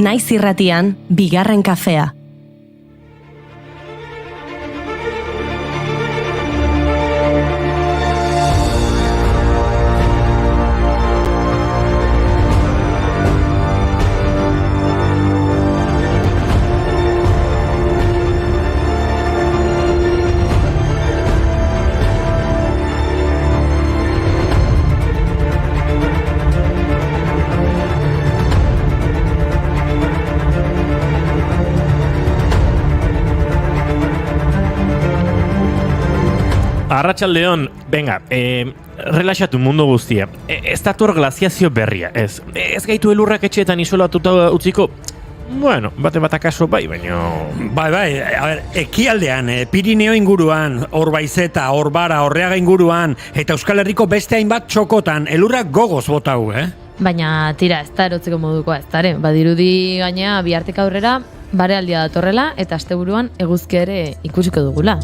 Naiz irratian, bigarren kafea. Arratsaldeon, venga, relaxatu mundu guztia. Ez dator glaziazio berria, ez. Ez gaitu elurrak etxeetan isolatuta utziko, bueno, bate akaso bai, baina... Bai, a ber, ekialdean, Pirineo inguruan, Orbaizeta, Orbara, Orreaga inguruan, eta Euskal Herriko beste hainbat txokotan, elurrak gogoz botau, Baina, tira, ez da erotzeko modukoa, ez da, badirudi gaina bihartik aurrera, barealdia datorrela, eta asteburuan eguzkia ere ikusiko dugula.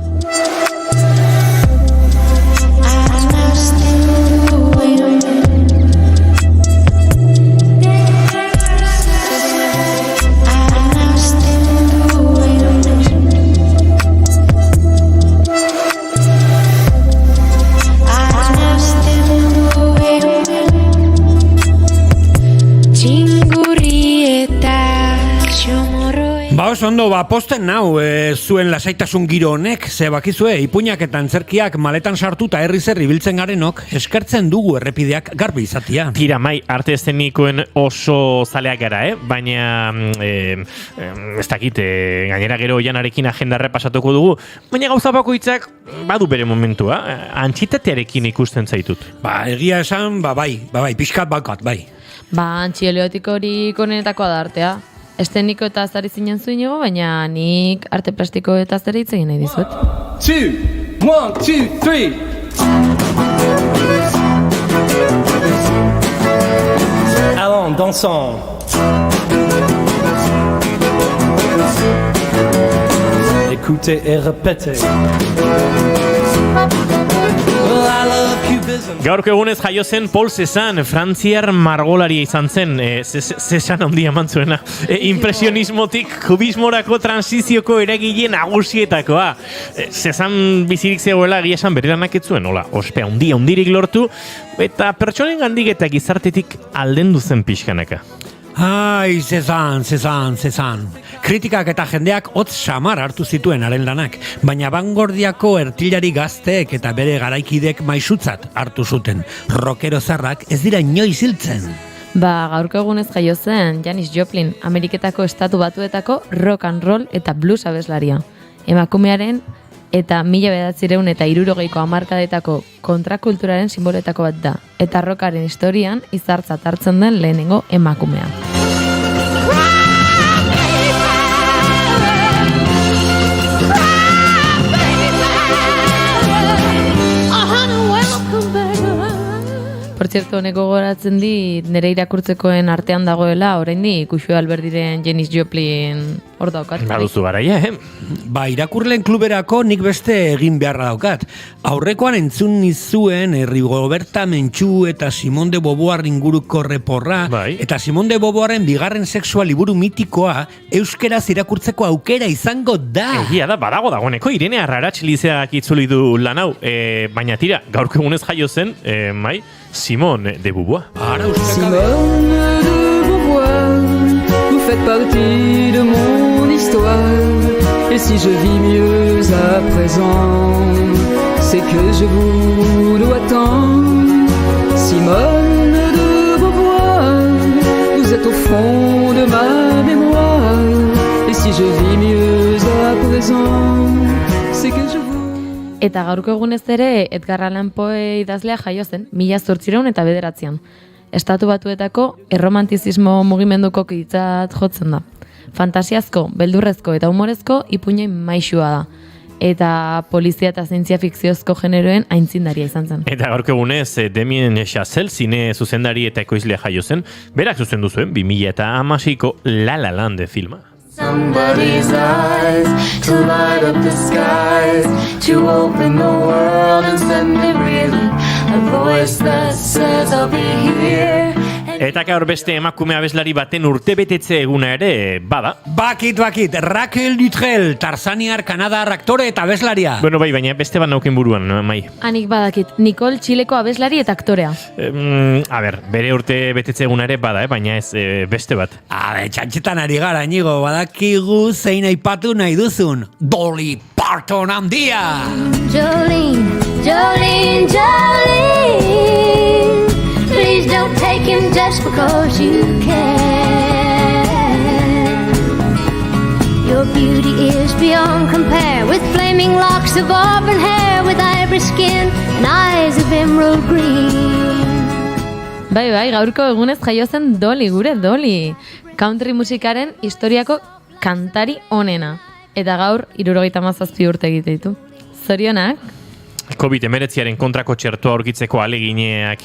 Ondo, posten nau, zuen lasaitasun giro honek, ze bakizue, ipuinak eta antzerkiak maletan sartuta herri-zerri biltzen garenok, eskertzen dugu errepideak garbi izatia. Tira, mai, arte eszenikoen oso zaleak gara, baina ez dakit, gainera gero oianarekin agenda repasatuko dugu, baina gauza bakoitzak badu bere momentua, antxitatearekin ikusten zaitut. Egia esan, bai, pixkat bakat, bai. Antxieliotik honetakoa da artea. Esteniko eta azari zinen zuinego, baina nik arte plastiko eta azari itzegin nahi dizut. 1, 2, 3. Allons, dansons. Écoutez et répétez. Gaurko egunez jaio zen Paul Cézanne, frantziar margolaria izan zen, Cézanne handia eman zuena, impresionismotik kubismorako transizioko eragile nagusietakoa. Cézanne bizirik zegoela egia esan bereranak ez zuen, ospe handirik lortu, eta pertsonen gandik eta gizartetik aldendu zen pixkanaka. Ai, Cézanne. Kritikak eta jendeak hotz samar hartu zituen haren lanak, baina Vanguardiako ertilari gazteek eta bere garaikidek maisutzat hartu zuten. Rockero zarrak ez dira inoiz hiltzen. Gaurko egunez jaio zen Janis Joplin, Ameriketako estatu batuetako rock and roll eta blues abeslaria. Emakumearen eta 1960ko hamarkadetako kontrakulturaren simboletako bat da, eta rockaren historian izartzat hartzen den lehenengo emakumea. Por cierto, honeko goratzen dit nire irakurtzekoen artean dagoela, oraindik Uxue Alberdiren Janis Joplin hor daukat. Baduzu garaia, irakurleen kluberako nik beste egin beharra daukat. Aurrekoan entzun nizuen Rigoberta Menchú eta Simone de Beauvoir inguruko reporra, eta Simone de Beauvoirren bigarren sexua liburu mitikoa euskeraz irakurtzeko aukera izango da. Egia da, badago dagoeneko, Irene Arraratx lizeak itzuli du lan hau, baina tira, gaurko egunez jaio zen, Simone de Beauvoir. Simone de Beauvoir, vous faites partie de mon histoire. Et si je vis mieux à présent, c'est que je vous dois tant. Simone de Beauvoir, vous êtes au fond de ma mémoire. Et si je vis mieux à présent, c'est que je vous... Eta gaurko egunez ere Edgar Allan Poe idazlea jaio zen 1809 Estatu Batuetako erromantizismo mugimenduko kitzat jotzen da. Fantasiazko, beldurrezko eta humorezko ipuinen maisua da. Eta polizia eta zientzia fikziozko generoen aintzindaria izan zen. Eta gaurko egunez Damien Chazelle zine zuzendari eta ekoizlea jaio zen, berak zuzendu zuen 2016ko La La Land filma. Somebody's eyes to light up the skies, to open the world and send me reeling. A voice that says I'll be here. Eta gaur beste emakume abeslari baten urtebetetze eguna ere bada. Bakit, Raquel Dutrell, Tarzaniar, Kanadar, aktore eta abeslaria. Bueno, bai, baina beste bat nauken buruan, Mai. Anik badakit, Nicole Txileko abeslari eta aktorea. A ber, bere urtebetetze eguna ere bada, baina ez beste bat. Txantxetan ari gara, Inigo, badakigu zein aipatu nahi duzun. Dolly Parton handia! Jolene, Jolene, Jolene, please don't take him just because you can. Your beauty is beyond compare, with flaming locks of auburn hair, with ivory skin and eyes of emerald green. Bai, gaurko egunez jaio zen Dolly, gure Dolly. Country musikaren historiako kantari onena. Eta gaur, 77 urte egite ditu. Zorionak? COVID-19 kontrako txertua aurkitzeko alegineak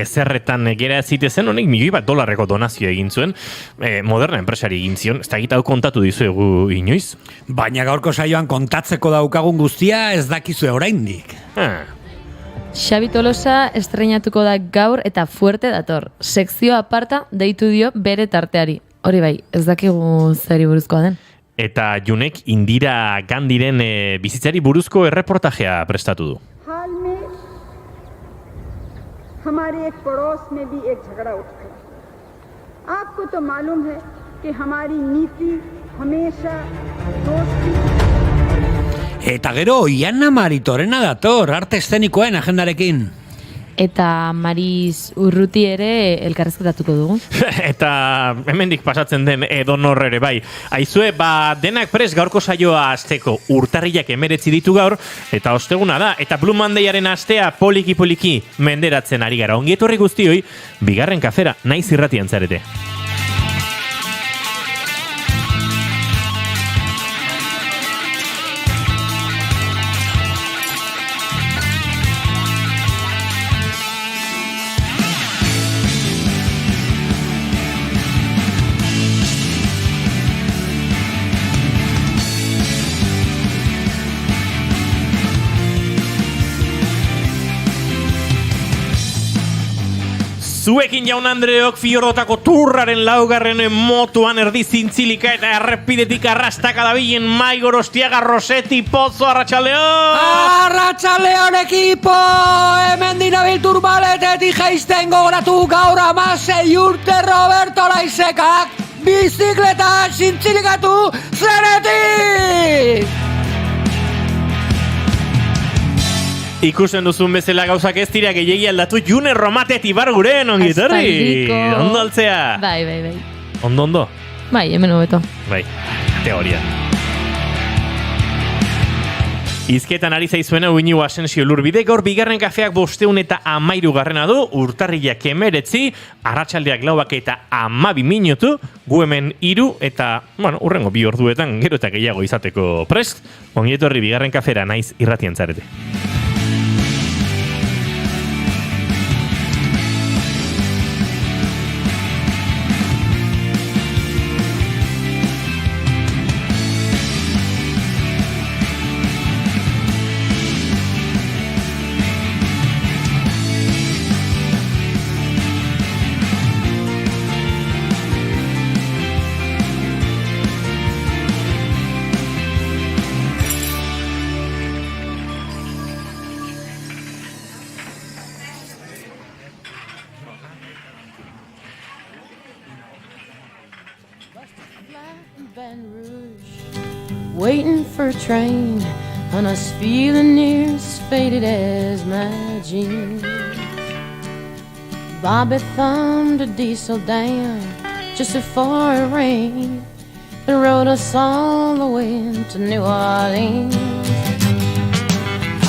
zerretan gera zitezen, honek $1.000.000 donazio egin zuen, Moderna enpresari egin zion, ez da gitau kontatu dizuegu inoiz. Baina gaurko saioan kontatzeko daukagun guztia ez dakizue oraindik. Xabi Tolosa estreinatuko da gaur eta fuerte dator. Sekzio aparta deitu dio bere tarteari. Hori bai, ez dakigu zeri buruzkoa den. Eta Junek Indira Gandiren bizitzari buruzko erreportajea prestatu du. हाल में हमारे एक पड़ोस में भी एक झगड़ा उठ गया। आपको तो मालूम है कि हमारी नीति हमेशा दोस्ती। Eta gero, Iana Maritorena dator, arte eszenikoen agendarekin. Eta Maris Urruti ere elkarrezketatuko dugu. Eta hemendik pasatzen den edonor ere bai. Aizue, denak prest gaurko saioa asteko urtarrilak 19 ditu gaur, eta osteguna da. Eta Blue Mondayaren astea poliki menderatzen ari gara. Ongietorri guztioi, bigarren kafera, naiz irratian zarete. Zuekin jaun Andreok Fiordotako turraren laugarren motuan erdi zintzilika eta errepidetik arrastaka dabilen Mai Gorostiaga, Rosetti, Pozo, Arratsaldeon! Arratsaldeon ekipo! Hemen dinabil turbaletetik jaisten gogoratu gaur 16 urte Roberto Laisekak bizikletan zintzilikatu zenetik! Ikusten duzun bezala gauzak ez dira gehiegi aldatu June Romatet ibar guren ongitorri. Ondo altzea. Bai. Ondo. Bai, hemen hobeto. Bai, teoria. Izketan ari zaizuena Uiniu Asensio Lurbide, gaur bigarren kafeak 513 du, urtarrilak 19, arratsaldeak 4 eta 12 minutu, gu hemen 3 eta, urrengo 2 orduetan gero eta gehiago izateko prest, ongietorri bigarren kafera naiz irratian zarete. Waiting for a train, and us feeling near as faded as my jeans. Bobby thumbed a diesel down just before it rained and rode us all the way to New Orleans.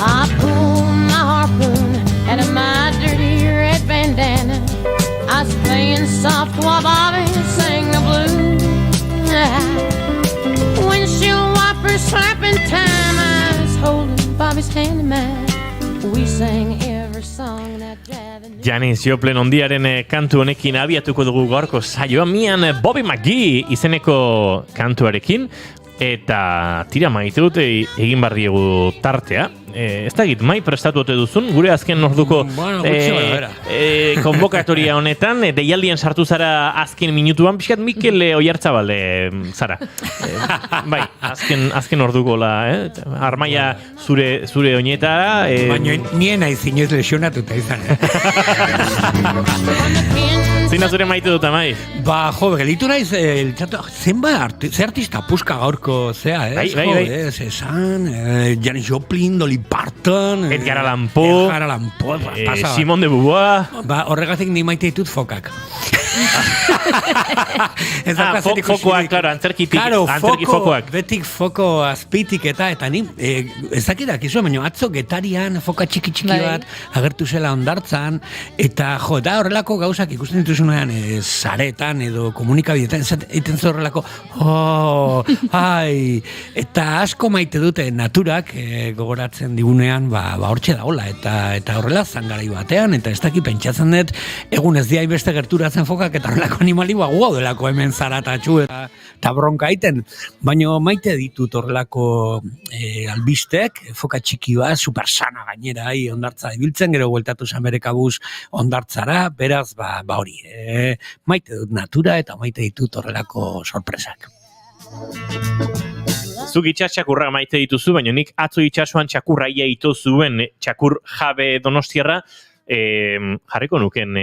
I pulled my harpoon out of my dirty red bandana. I was playing soft while Bobby sang the blues. Windshield wipers slapping time. I was holding Bobby's hand in mine. We sang every song that Javi knew. Janis Joplin ondiaren kantu honekin abiatuko dugu gaurko saioa, mian Bobby McGee izeneko kantuarekin, eta tira maite dute egin bardiegu tartea. ez dakit, mai prestatu ote duzun, gure azken orduko konbokatoria honetan, deialdien sartu zara azken minutuan, pixkat Mikel Oiartzabal zara. Bai, azken orduko armaia zure oinetara. Baina nien naiz inoiz lesionatuta izan. Zeina zure maite dut, amai? Ba, gelitu naiz, ze artista puska gaurko zea, ez? Bai. Esan, Janis Joplin, Dolly Parton, Edgar Allan Poe, Simone de Beauvoir. Ba, horregatik ni maite ditut fokak. Fokoak, klaro, antzerki fokoak. Betik foko azpitik eta ni, ezakidak izu, baina atzo Getarian foka txiki bat agertu zela ondartzan, eta da horrelako gauzak ikusten dituzunean saretan edo komunikabideetan, egiten horrelako, eta asko maite dute naturak gogoratzen digunean, hortxe daola, eta horrela zangarai batean, eta ez daki pentsatzen dut, egun ez diai beste gerturatzen fokak, eta horrelako animali guau delako hemen zaratatxu eta bronka aiten, baina maite ditut horrelako albistek, foka txiki bat, supersana gainera, ondartza ibiltzen, gero bueltatu zan bere kabuz ondartzara, beraz, hori, maite dut natura eta maite ditut horrelako sorpresak. Zuk itxas txakurra maite dituzu, baina nik atzo itxasuan txakurra ito zuen txakur jabe donostiarra, jarriko nuken,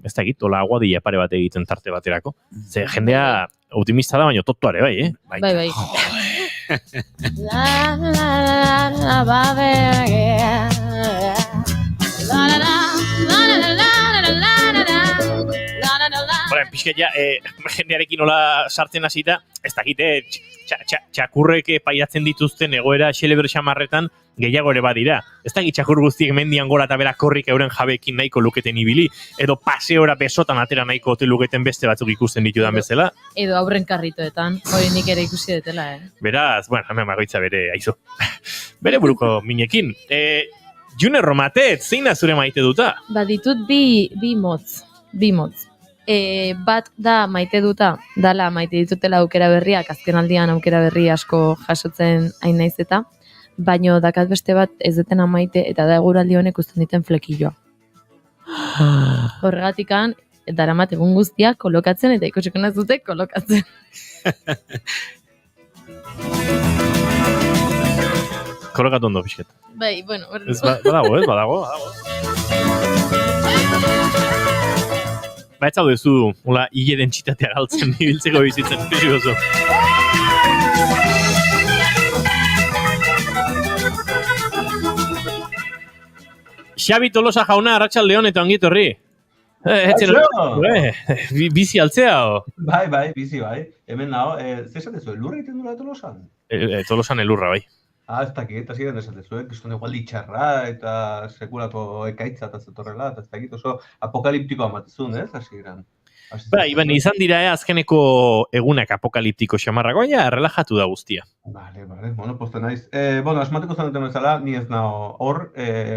ez da egit, hola aguadilla pare bat egiten tarte baterako. Ze jendea optimista da, baina tottuare bai, Bai. Hola, pixket ja, jendearekin nola sartzen hasita, ez dakit, txakurrek paiatzen dituzten egoera xelebre xamarretan gehiago ere badira. Ez dakit txakur guztiek mendian gora eta bera korrik euren jabeekin nahiko luketen ibili, edo paseora besotan atera nahiko ote luketen beste batzuk ikusten ditudan bezala. Edo aurren karritoetan, hori nik ere ikusi detela, Beraz, hemen magoitza bere, aizu. Bere buruko minekin. June Romatet, zein da zure maite duta? Ditut bi motz. Bat da maite duta, dala maite ditutela aukera berriak, azken aldian aukera berri asko jasotzen hain naiz eta, baino dakat beste bat ez detena maite eta da eguraldi honek uzten diten flekilloa. Horregatikan, daramat egun guztiak kolokatzen eta ikusiko nazute kolokatzen. Kolokatu ondo, pixket. Bai, bueno. Badago. Ez zaude zu, hile dentsitatea galtzen, ibiltzeko bizitzen, pixiko zu. Xabi Tolosa jauna, Arratsaldeon eta ongi etorri. Bizi altzea, o? Bai, bizi bai. Hemen nago, zesat ez, elurra egiten dura Tolosan? Tolosan elurra, bai. Ez dakit, eta ziren esan dezuek, kriston igual itxarra eta sekulako ekaitza eta zetorrela, eta ez dakit oso apokaliptikoa matezun, ez, hasieran. Iban, izan dira azkeneko egunak apokaliptiko xamarragoa, ja, relajatu da guztia. Vale, posten naiz. Asmateko zen duten bezala, ni ez nago hor,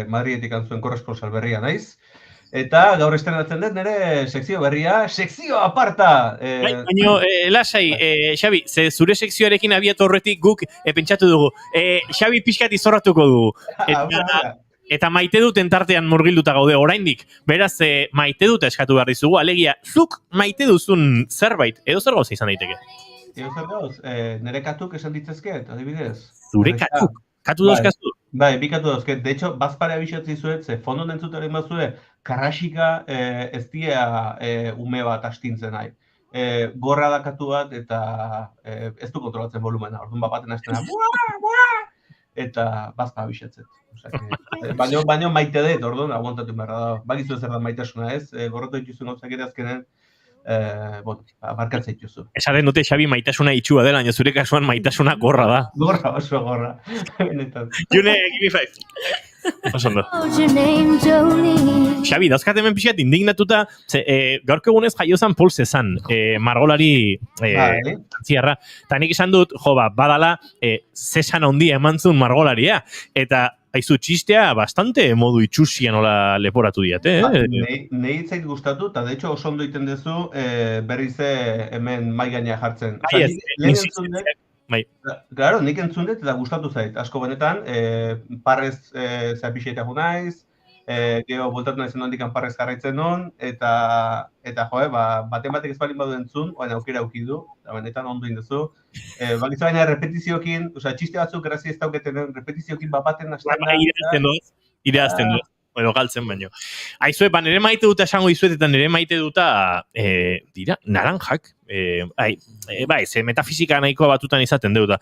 Madridetik antzuen korresponsal berria naiz, eta gaur estrenatzen dut nire sekzio berria, sekzio aparta! Baina, lasai, Xabi, zure sekzioarekin abiatu horretik guk pentsatu dugu. Xabi pixkat izorratuko dugu. Eta maite duten tartean murgilduta gaude oraindik. Beraz, maite dut eskatu behar dizugu. Alegia, zuk maite duzun zerbait, edo zer gauza izan daiteke? Edo zer gauz, nire katuk esan ditzezket, adibidez. Zure katuk? Katu dauzkazu? Bai, bi katu dauzket. De hecho, bazpare abixatzi zuet, ze fondon entzutaren bazue, karrasika ez dia ume bat astintzen nahi. Gorra da katu bat, eta ez du kontrolatzen volumena. Orduan bapaten hasten eta bazpa abixatzet. Baina maite dut, orduan, aguantatu berra da. Bakizu zer da maitasuna ez, gorrotu dituzun gauzak ere azkenen, markatzen dituzu. Esaten dute Xabi maitasuna itxua dela, baina zure kasuan maitasuna gorra da. Gorra, oso gorra. June, give me 5. Osondo. Xabi, dauzkat hemen pixat indignatuta, gaurko egunez jaiozan Paul Cézanne, margolari ziarra. Eta nik esan dut, badala, Cézanne handia eman zuen margolaria. Eta haizu txistea bastante modu itxusian nola leporatu diate. Nei zait gustatu, eta de hecho oso ondo iten duzu berriz hemen mai gaina jartzen. bai. Claro, nik entzun dut eta gustatu zait. Asko benetan, parrez zapixeitako naiz, gero voltatu naizen ondikan parrez jarraitzen non, eta joe, baten batek ez balin badu entzun, oain aukera auki du, eta benetan ondo indezu. Bakizu baina repetiziokin, txiste batzuk errazi ez dauketen, repetiziokin bapaten hasten da. Irazten dut. Bueno, galtzen baino. Aizue, nire maite duta esango izuet, eta nire maite duta, dira, naranjak. Ze metafizika nahikoa batutan izaten deuta.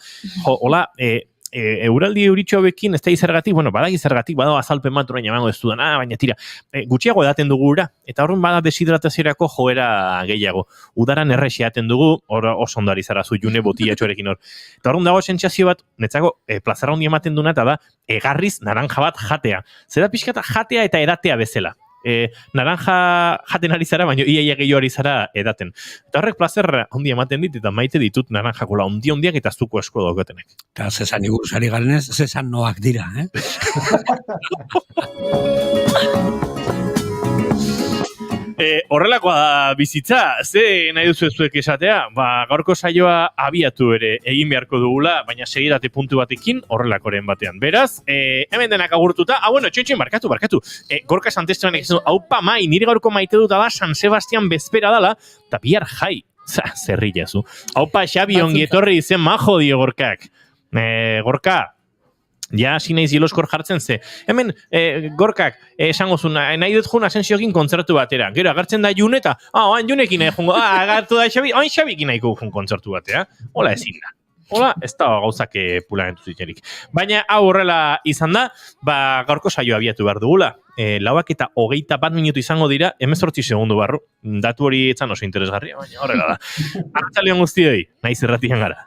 Hola, euraldi euritxo hauekin, ez da izergatik, badagi zergatik, badago azalpen bat orain emango ez dudan, baina tira, gutxiago edaten dugu ura, eta horren bada deshidratazioerako joera gehiago. Udaran errexe edaten dugu, hor oso ondari zarazu, june botiatxorekin hor. Eta horren dago sentsazio bat, netzako, plazara hondi ematen duna, eta da, egarriz naranja bat jatea. Zera pixkata jatea eta edatea bezala. Naranja jaten ari zara, baina iaia gehiago ari zara edaten. Eta horrek plazer hondi ematen dit, eta maite ditut naranjakola ondiak eta zuko esko daukatenek. Eta zesan iguruzari garenez, zesan noak dira, Horrelakoa da bizitza, ze nahi duzu zuek esatea, gaurko saioa abiatu ere egin beharko dugula, baina segidate puntu batekin horrelakoren batean. Beraz, hemen denak agurtuta, txontxoin, barkatu. Gorka Santesteban egizun, haupa mai, nire gaurko maite dut da San Sebastian bezpera dala, eta bihar jai, zerrilla zu. Haupa, Xabi, ongietorri izen majo dio Gorkak. Gorka, ja, hasi naiz Jeloskor jartzen ze. Hemen, Gorkak, esango zuen, nahi dut jun Asensiokin kontzertu batera. Gero, agertzen da June eta, oan Junekin nahi jungo, agertu da Xabi, oan Xabikin nahiko jun kontzertu batera. Hola ezin da. Hola, ez da gauzak pulamentu ziterik. Baina, hau horrela izan da, gaurko saio abiatu behar dugula. 4:21 minutu izango dira, 18 segundu barru. Datu hori etzan oso interesgarria, baina horrela da. Arratzaldeon guztioi, naiz irratian gara.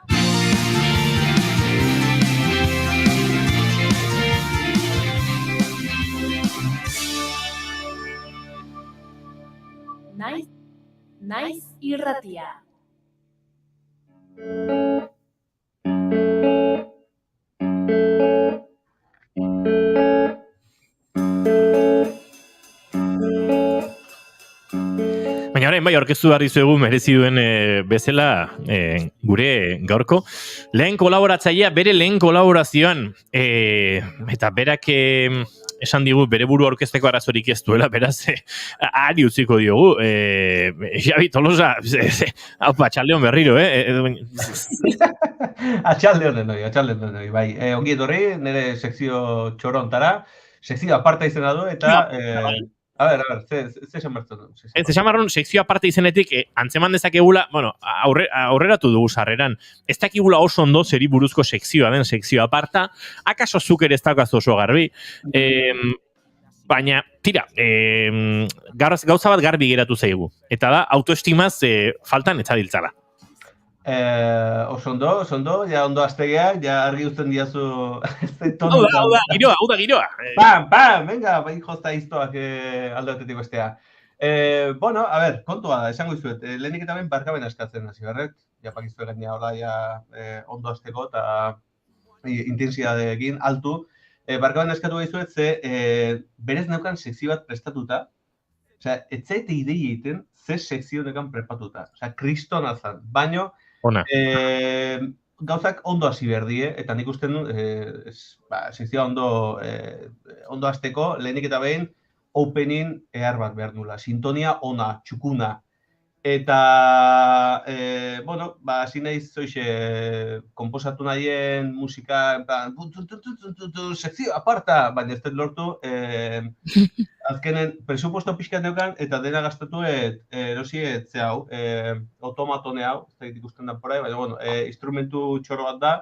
Naiz irratia. Baina orain aurkeztu behar dizuegu merezi duen bezala gure gaurko. Lehen kolaboratzailea, bere lehen kolaborazioan, eta berak esan digu bere buru aurkezteko arazorik ez duela, beraz, ari utziko diogu. Xabi Tolosa, haupa, atxaldeon berriro, Atxaldeon denoi, bai. Ongi etorri, nire sekzio txorontara, sekzio aparta izena du, eta... A ver, ze esan bertzen du? Ez esan barron, sekzio aparte izenetik, antzeman dezakegula, aurreratu dugu sarreran, ez dakigula oso ondo zeri buruzko sekzioa den sekzio aparta, akaso zuk ere ez daukazu oso garbi, baina, tira, gauza bat garbi geratu zaigu, eta da, autoestimaz faltan etzabiltzala. Oso ondo, ja ondo aztegea, ja argi uzten diazu... Hau da, giroa. Pam, venga, bai jozta iztoak alde batetik bestea. Bueno, a ver, kontua da, esango izuet, lehenik eta ben barkaben askatzen hasi berret, ja pakizu egenia hola, ja ondo azteko eta intensidadeekin altu. Barkaben askatu izuet, ze berez neukan sekzio bat prestatuta, osea, ez zaite idei egiten, ze sekzio neukan prepatuta, osea, kristona zan, baino, gauzak ondo hasi behar die, eta nik usten du, sekzioa ondo hasteko, lehenik eta behin, opening ehar bat behar dula, sintonia ona, txukuna. Eta, bueno, hasi naiz zoixe, komposatu nahien musika, sekzio aparta, baina ez dut lortu, azkenen presupuesto pixkat neukan, eta dena gastatu erosiet ze hau, automatone hau, ez da ikusten da porai, baina, bueno, instrumentu txoro bat da,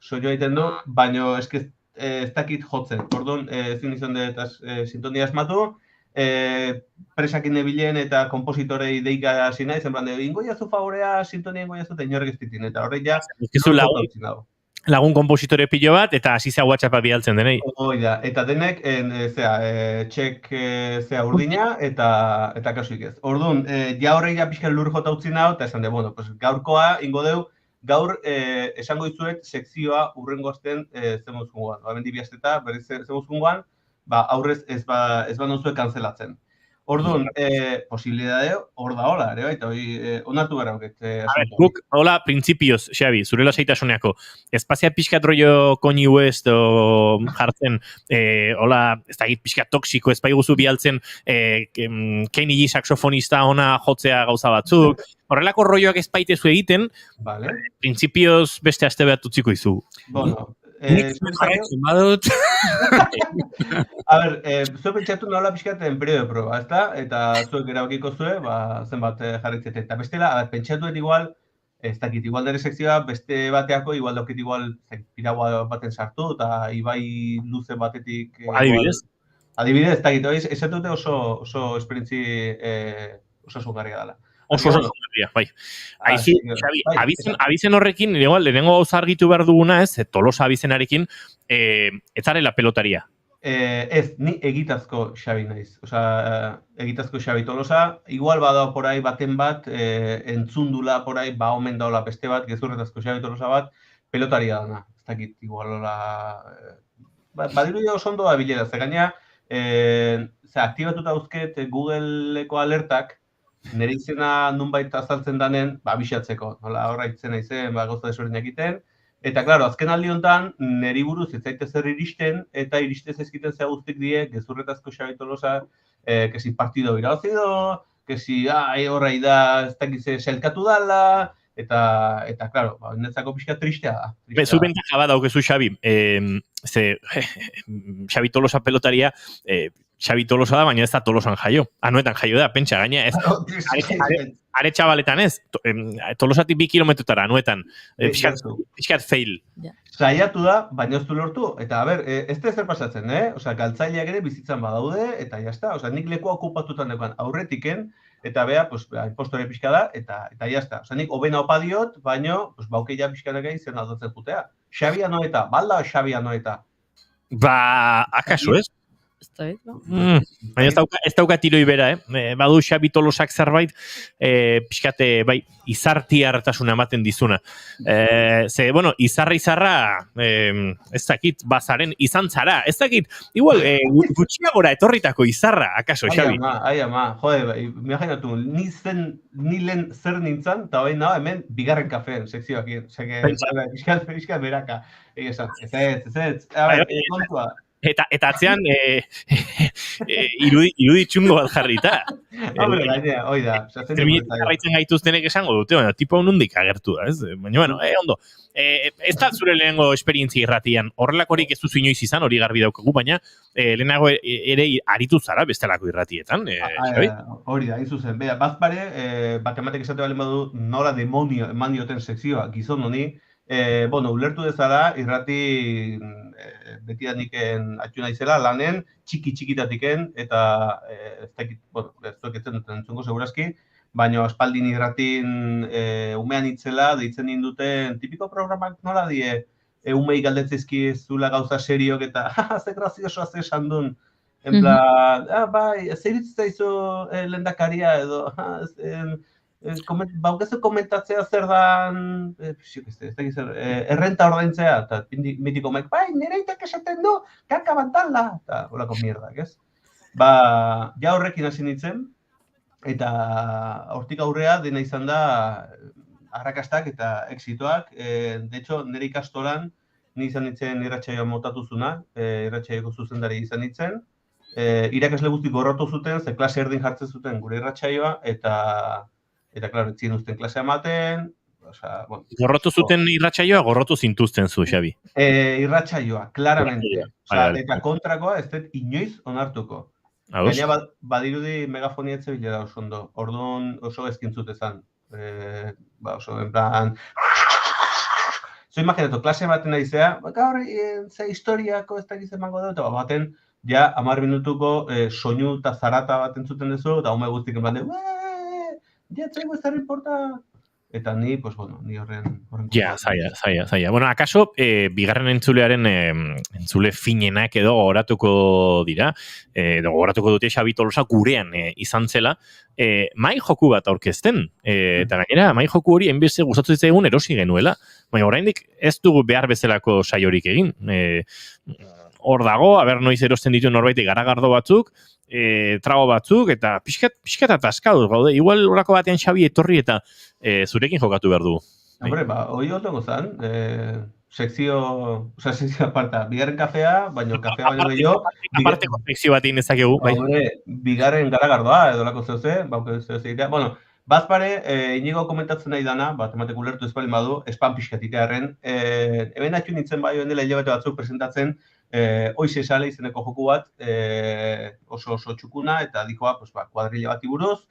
soio egiten du, baina ez dakit jotzen, orduan, ezin izan dut sintonia asmatu, presakin ebilen eta kompositorei deika hasi nahi, zenbran de, ingoiazu favorea, sintonia ingoiazu, eta inorrek ez ditin, eta horrek ja, lagun kompositore pilo bat, eta hasi zea WhatsAppa bialtzen denei. Oida, eta denek, txek urdina, eta kasuik ez. Orduan, ja horrek ja pixkan lur jota utzi nahu, eta esan de, bueno, gaurkoa, ingo deu, gaur esango izuet sekzioa urrengo azten zemuzkungoan. Hemen dibiazteta, berriz zemuzkungoan, aurrez ez banuzue kanzelatzen. Orduan, posibilidade hor da hola, ere baita, onartu gara hoket. Guk, hola, printzipioz, Xabi, zure lasaitasuneako, espazia pixkat rollo Kanye West jartzen, hola, ez da pixkat toksiko, ez baiguzu bialtzen, Kenny G saxofonista ona jotzea gauza batzuk, horrelako rolloak ez baitezu egiten, printzipioz beste aste bat utziko izu. Bueno, badut. A ber, zuek pentsatu nola pixkaten periodo proba, ezta? Eta zuek erabakiko zue, zenbat jarritzete. Eta bestela, pentsatuen igual, ez dakit, igual nire sekzioa, beste bateako, igual daukit igual piragua baten sartu, eta ibai luze batetik... Adibidez? Adibidez, ez dakit, ez dute oso esperientzi oso zugarria dela. Oso zongarria, bai. Aizu, Xabi, abizen horrekin, lehenengo gauza argitu behar duguna ez, Tolosa abizenarekin, ez zarela pelotaria. Ez, ni egitazko Xabi naiz. Osea, egitazko Xabi Tolosa, igual bada porai baten bat, entzundula porai, omen daola beste bat, gezurretazko Xabi Tolosa bat, pelotaria dana. Ez dakit, igual hola... Badiru oso ondo da bilera, ze gaina, aktibatuta dauzket Googleko alertak, nire izena nunbait azaltzen danen, abixatzeko, nola horra itzena izen, gauza desberdinak egiten, eta, klaro, azken aldi honetan, niri buruz ez zaite zer iristen, eta iristez ezkiten zea guztik die, gezurretazko Xabi Tolosa, kesi partido irabazido, kesi, horra da, ez dakize, selkatu dala, eta, klaro, netzako pixka tristea da. Zu bentaja bat daukezu, Xabi, Xabi Tolosa pelotaria, Xabi Tolosa da, baina ez da Tolosan jaio. Anuetan jaio da, pentsa, gaina ez. Are txabaletan ez. Tolosatik 2 kilometrotara, anuetan. Pixkat fail. Saiatu da, baina ez du lortu. Eta, a ber, ez da ezer pasatzen, Osea, galtzaileak ere bizitzan badaude, eta jazta. Osea, nik lekua okupatutan dekoan aurretiken, eta bea, impostore pixka da, eta jazta. Osea, nik hobena opa diot, baina, baukeia pixkanagai zen aldatzen jutea. Xabi Anoeta, balda Xabi Anoeta? Akaso ez? Baina ez dauka tiroi bera, badu Xabi Tolosak zerbait, pixkate, bai, izarti hartasuna ematen dizuna. Ze, bueno, izarra, ez dakit, bazaren izan zara, ez dakit, igual, gutxiagora etorritako izarra, akaso, Xabi? Ai ama, jode, imaginatu, ni lehen zer nintzen, eta hori nahi hemen bigarren kafeen sekzioak, pixkat beraka, ez, kontua. Eta atzean irudi txungo bat jarrita. Hombre, gainea, hoi da. Terminetik jarraitzen gaituztenek esango dute, tipo nondik agertu da, ez? Baina, bueno, ondo. Ez da zure lehenengo esperientzia irratian, horrelakorik ez duzu inoiz izan, hori garbi daukagu, baina lehenago ere aritu zara bestelako irratietan. Hori da, zuzen. Bera, bazpare, batematek esate balen badu nola demonio eman dioten sekzioa gizon honi, ulertu dezala, irrati betianiken atxu naizela, lanen, txiki-txikitatiken, eta ez dakit, ez dueketzen duten entzungo segurazki, baina aspaldin irratin umean itzela, deitzen dinduten tipiko programak nola die, umei galdetzezki zula gauza seriok eta ze graziosoa ze esan duen, en plan, bai, zer itzaizu lehendakaria edo, baukezu komentatzea zer dan, errenta ordaintzea, eta mitiko maik, bai, nire itak esaten du, kaka bat dala, eta holako mierdak, ez? Ja horrekin hasi nintzen, eta hortik aurrea dena izan da arrakastak eta exitoak. De hecho, nire ikastolan, ni izan nintzen irratsaioa motatuzuna, irratsaioko zuzendari izan nintzen, irakasle guzti gorrotu zuten, ze klase erdin jartzen zuten gure irratsaioa, eta, klaro, etzien uzten klasea ematen, Gorrotu zuten irratsaioa, gorrotu zintuzten zu, Xabi? Irratsaioa, claramente. Eta kontrakoa, ez dut inoiz onartuko. Gaina badirudi megafonia etxe bilera oso ondo. Orduan oso ezkintzut ezan. Oso, en plan... Zo imaginatu, klase baten naizea, gaur, ze historiako ez dakiz emango da, eta baten, ja, 10 minutuko soinu eta zarata bat entzuten duzu, eta ume guztik en plan de, ja, traigo esta reporta... Eta ni, pues bueno, ni horren... Ja, zaila. Bueno, akaso, bigarren entzulearen entzule finenak edo gogoratuko dira, gogoratuko dute Xabi Tolosa gurean izan zela, mai joku bat aurkezten, eta gainera, mai joku hori enbeste gustatu zitzaigun erosi genuela, baina oraindik ez dugu behar bezalako saiorik egin. hor dago, aber noiz erosten ditu norbaitek garagardo batzuk, trago batzuk, eta pixkat ataskaduz gaude. Igual horako batean Xabi etorri eta zurekin jokatu behar du. Hombre, hori otengo zan, sekzio aparta, bigarren kafea, baino kafea baino gehiago. Aparteko sekzio bat egin dezakegu. Hombre, bigarren garagardoa, edo lako zeuze, bueno, bazpare, inigo komentatzen nahi dana, bat emateko ulertu ez balin badu, espan pixkatika erren, hemen atxun nintzen bai, dela hilabete batzuk presentatzen, Oize Sale izeneko joku bat, oso txukuna, eta dikoa, kuadrilla bati buruz,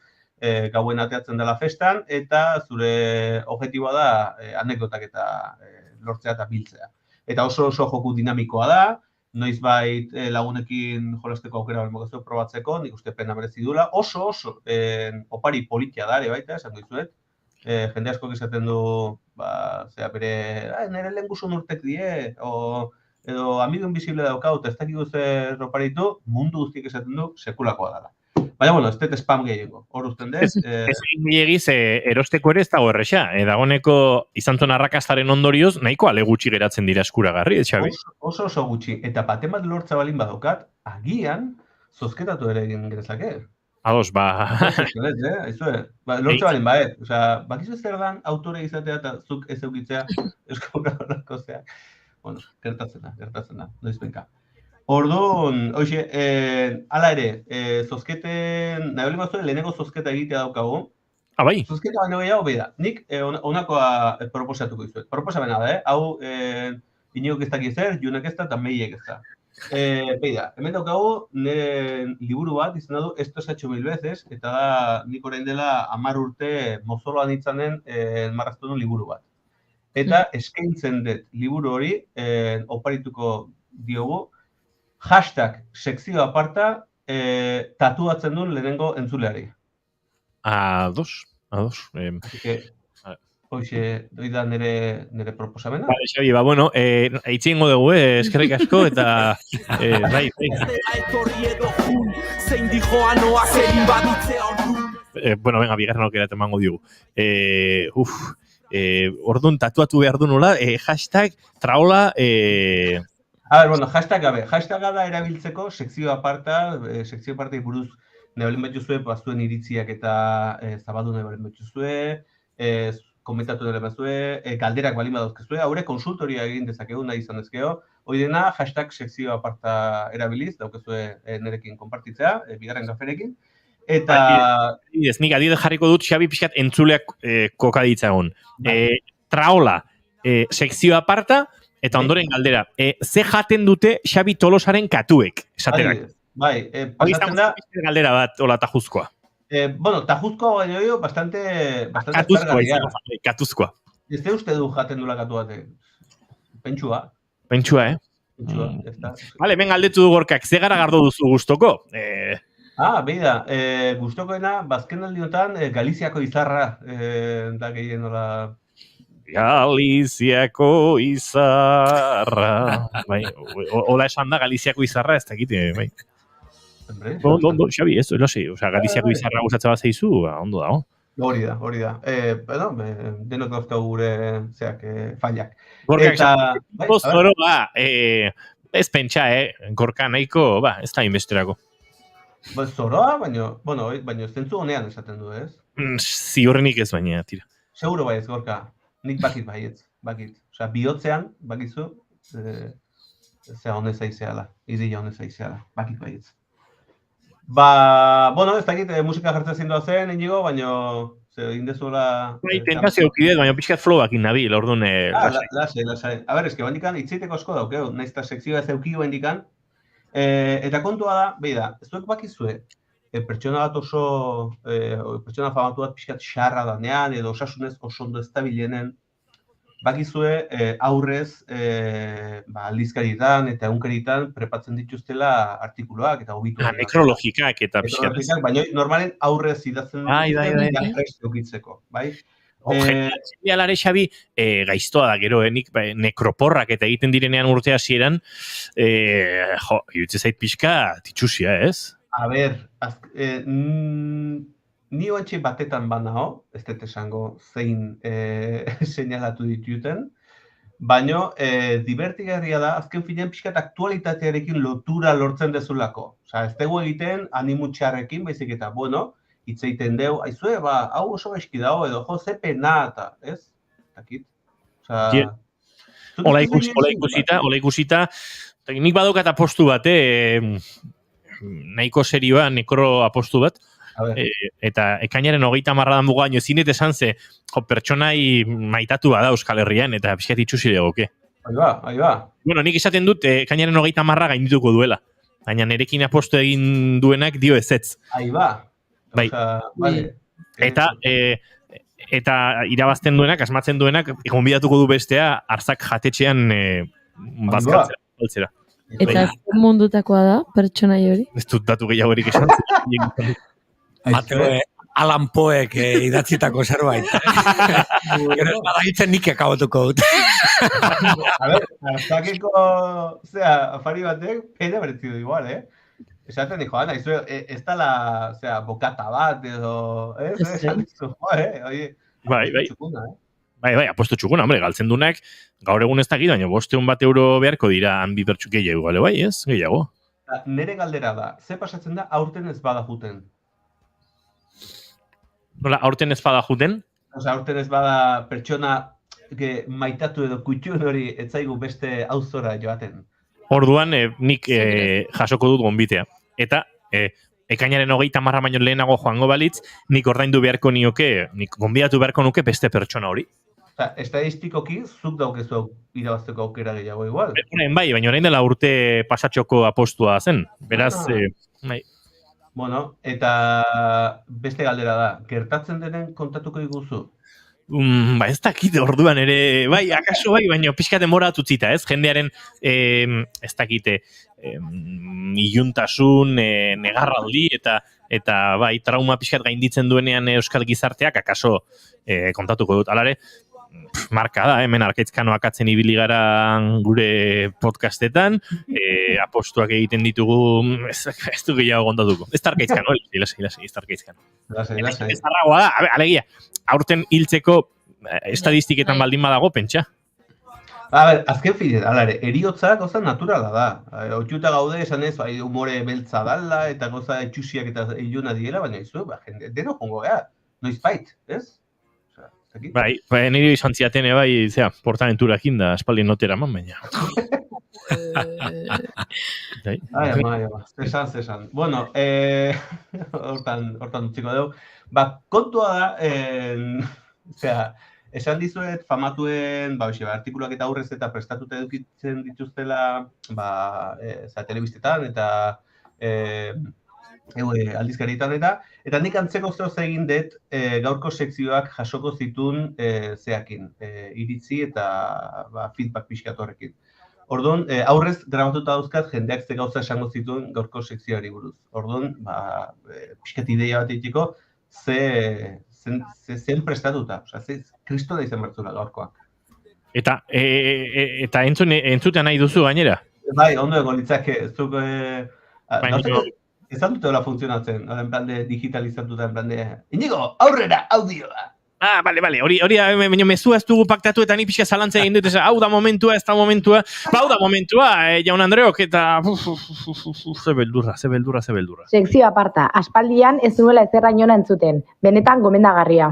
gauen ateatzen dela festan, eta zure objektiboa da anekdotak eta lortzea eta biltzea. Eta oso joku dinamikoa da, noizbait lagunekin jolasteko aukera balmogazio probatzeko, nik uste pena merezi duela, oso opari politia da, ere baita, esan dizuet. Jende asko izaten du, bere, nire lehen guzun urtek die, edo amigo invisible daukaut, ez dakik zer oparitu, mundu guztiek esaten du, sekulakoa dela. Baina, bueno, ez dut spam gehiago, hor usten dez. Ez gehiagiz, erosteko ere ez dago erresa. Dagoeneko izan zuen arrakastaren ondorioz, nahiko ale gutxi geratzen dira eskuragarri, Xabi? Oso gutxi. Eta baten bat lortza balin badaukat, agian, zozketatu ere egin gerezake. Ados, lortza balin baet. Bakizu zer dan autore izatea eta zuk ez eukitzea eskolako zea. Bueno, gertatzen da, noizbenka. Orduan, hoxe, ala ere, zozketen, nahi bali mazuen lehenengo zozketa egitea daukagu. Bai? Zozketa baino gehiago, beida, nik onakoa proposatuko izuet. Proposamena da, hau, inigok ez dakik ezer, junek ez da, eta meiek ez da. Beida, hemen daukagu, nire liburu bat, izan du, esto es hecho 1000 veces, eta da, nik orain dela 10 urte mozoroan itzanen marraztudun liburu bat. Eta eskaintzen dut liburu hori, oparituko diogu, hashtag sekzio aparta tatuatzen duen lehenengo entzuleari. Ados. Hoxe, doi da nire proposamena. Vale, Xabi, bueno, eitzingo dugu, eskerrik asko, eta bai. Bueno, venga, bigarren aukera emango digu. Orduan tatuatu behar du nola, hashtag traola... hashtaga da erabiltzeko sekzio aparta buruz nebalin betuzue, bazuen iritziak eta zabadu nebalin betuzue, komentatu nire bazue, galderak balin badauzkezue, haure konsultoria egin dezakegu nahi izan dezkeo, hori dena hashtag sekzio aparta erabiliz, daukezue nerekin konpartitzea, bigarren gaferekin, eta... Ez nik adide jarriko dut, Xabi pixkat entzuleak kokaditzagon. Traola, sekzio aparta, eta ondoren galdera, ze jaten dute Xabi Tolosaren katuek, esaterak? Bai, pasatzen da... Galdera bat, hola, tajuzkoa. Bueno, tajuzkoa baino jo, bastante... Katuzkoa. Ez uste du jaten dula katu batek? Pentsua. Pentsua, ez da. Vale, ben galdetu du gorkak, ze garagardo duzu gustoko? Beida, gustokoena, bazken aldiotan, Galiziako izarra, da gehien nola... Galiziako izarra. Bai, hola esan da Galiziako izarra, ez dakit, bai. Ondo, Xabi, ez, elosi. Galiziako izarra gustatzen bat zeizu, ondo dago. Hori da. Denok dauzka gure fallak. Gorkak, zoro, ez pentsa, gorka nahiko, ez da inbesterako. Zoroa, baina zentzu honean esaten du, ez? Ziurrenik ez baina, tira. Seguro bai ez, gorka. Nik bakit. Bihotzean, bakizu, zea honez aizeala, ideia honez aizeala, bakit baietz. Ez dakit musika jartzen zindoa zen, inigo, baina indezuela... Tentazio eukidet, baina pixkat flow bakin nabil, orduan... Lasai. A ber, eske, bandikan, itzeiteko asko daukeu, naizta sekzioa ez eukio bandikan, eta kontua da, beida, zuek bakizue, pertsona bat pertsona famatu bat pixkat xarra danean, edo osasunez oso ondo estabilenen, bakizue aurrez aldizkarietan eta egunkaritan prepatzen dituztela artikuluak eta obituak. Nekrologikak eta pixkat. Baina normalen aurrez idatzen dituzten prest eukitzeko, bai? Alare, Xabi, gaiztoa da gero, nik nekroporrak eta egiten direnean urte hasieran, irutze zait pixka titxusia, ez? A ber, ni oantxe batetan banao, ez dut esango zein seinalatu dituten, baino divertigarria da, azken finean pixkat aktualitatearekin lotura lortzen dezulako. Osa, ez dugu egiten animutxarrekin, baizik eta, bueno, hitz egiten deu, aizue, hau oso gaizki dago, edo jo, ze pena, eta, ez? Takit. Ola ikusita, nik badokat apostu bat, nahiko serioa, nekro apostu bat, eta ekainaren 30 bugaino zinet esan ze, pertsonai maitatu bada Euskal Herrian, eta pixkat itxusi legoke. Ahí ba. Bueno, nik esaten dut, ekainaren 30 gaindituko duela, baina nerekin apostu egin duenak dio ezetz. Ahí ba. Bai. Vale. Eta irabazten duenak, asmatzen duenak, gonbidatuko du bestea, Arzak jatetxean bazkaltzera. Eta mundutakoa da, pertsonai hori? Ez dut datu gehiagorik esan. Alan Poek idatzitako zerbait. Gero ez badagitzen nik akabatuko dut. A ver, Arzakeko, afari batek, pena beretzidu igual, Esaten dijo, Ana, ez dala, bokata bat, edo, esan dizu, oie. Bai, aposto txukuna, hombre, galtzen dunak, gaur egun ez dakit, baina 500 euro beharko dira hanbi bertxuk gehiago, bai, ez? Gehiago. Nere galdera da, ze pasatzen da aurten ez bada juten? Nola, aurten ez bada juten? Osa, aurten ez bada pertsona maitatu edo kutxun hori etzaigu beste auzora joaten. Orduan, nik jasoko dut gonbitea. Eta, ekainaren 30 baino lehenago joango balitz, nik ordaindu beharko nioke, nik gonbidatu beharko nuke beste pertsona hori. Estadistikoki, zuk daukezu irabazteko aukera gehiago igual. Bai, baina orain dela urte pasatxoko apostua zen. Beraz, bai. Bueno, eta beste galdera da, gertatzen denen kontatuko iguzu? Ez dakit orduan ere, bai, akaso bai, baina pixka demora tutzita, ez? Jendearen, ez dakite, iluntasun, negarraldi, eta bai, trauma pixkat gainditzen duenean euskal gizarteak, akaso kontatuko dut. Alare, marka da, hemen Arkaitzkano akatzen ibili gara gure podcastetan, apostuak egiten ditugu, ez du gehiago kontatuko. Ez da Arkaitzkano, ez da Arkaitzkano. Ez darragoa da, alegia, aurten hiltzeko estadistiketan baldin badago, pentsa. Azken finet, alare, eriotza goza naturala da. Otxuta gaude esan ez, humore beltza dala, eta goza etxusiak eta iluna diela, baina izu, jende, deno jongo geha, noiz bait, ez? Bai, nire izan ziatene bai, portaventurakin da, espaldin notera man, baina. Zesan. Bueno, hortan utziko dugu. Kontua da, esan dizuet, famatuen, artikuluak eta aurrez eta prestatuta edukitzen dituztela, telebistetan eta aldizkarietan eta nik antzeko zoz egin dut gaurko sekzioak jasoko zitun zeakin, iritzi eta feedback pixkat horrekin. Orduan, aurrez grabatuta dauzkat jendeak ze gauza esango zituen gaurko sekzioari buruz. Orduan, pixkat ideia bat egiteko, zen prestatuta, kristo da izan bertzula gaurkoak. Eta entzutean nahi duzu gainera? Bai, ondo egon litzake, zuk... Ezan dute hola funtzionatzen, en plan de digitalizatuta, en plan de... Inigo, aurrera, audioa! Bale, hori mezua ez dugu paktatu eta ni pixka zalantza egin dut, hau da momentua, ez da momentua, hau da momentua, jaun Andreok, eta... Ze beldurra. Sekzio aparta, aspaldian ez duela ezerrainona entzuten, benetan gomendagarria.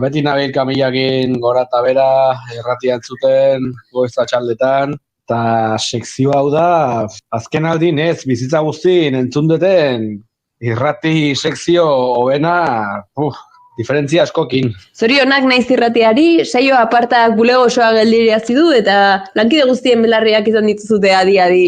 Beti nabil kamilakin gora eta bera, erratia entzuten, goizta txaldetan, eta sekzio hau da, azken aldin ez, bizitza guztien entzun duten, irrati sekzio hobena, diferentzia askokin. Zorionak naiz irratiari, saio apartak bulego osoa geldiriazi du eta lankide guztien belarriak izan dituzute adi-adi.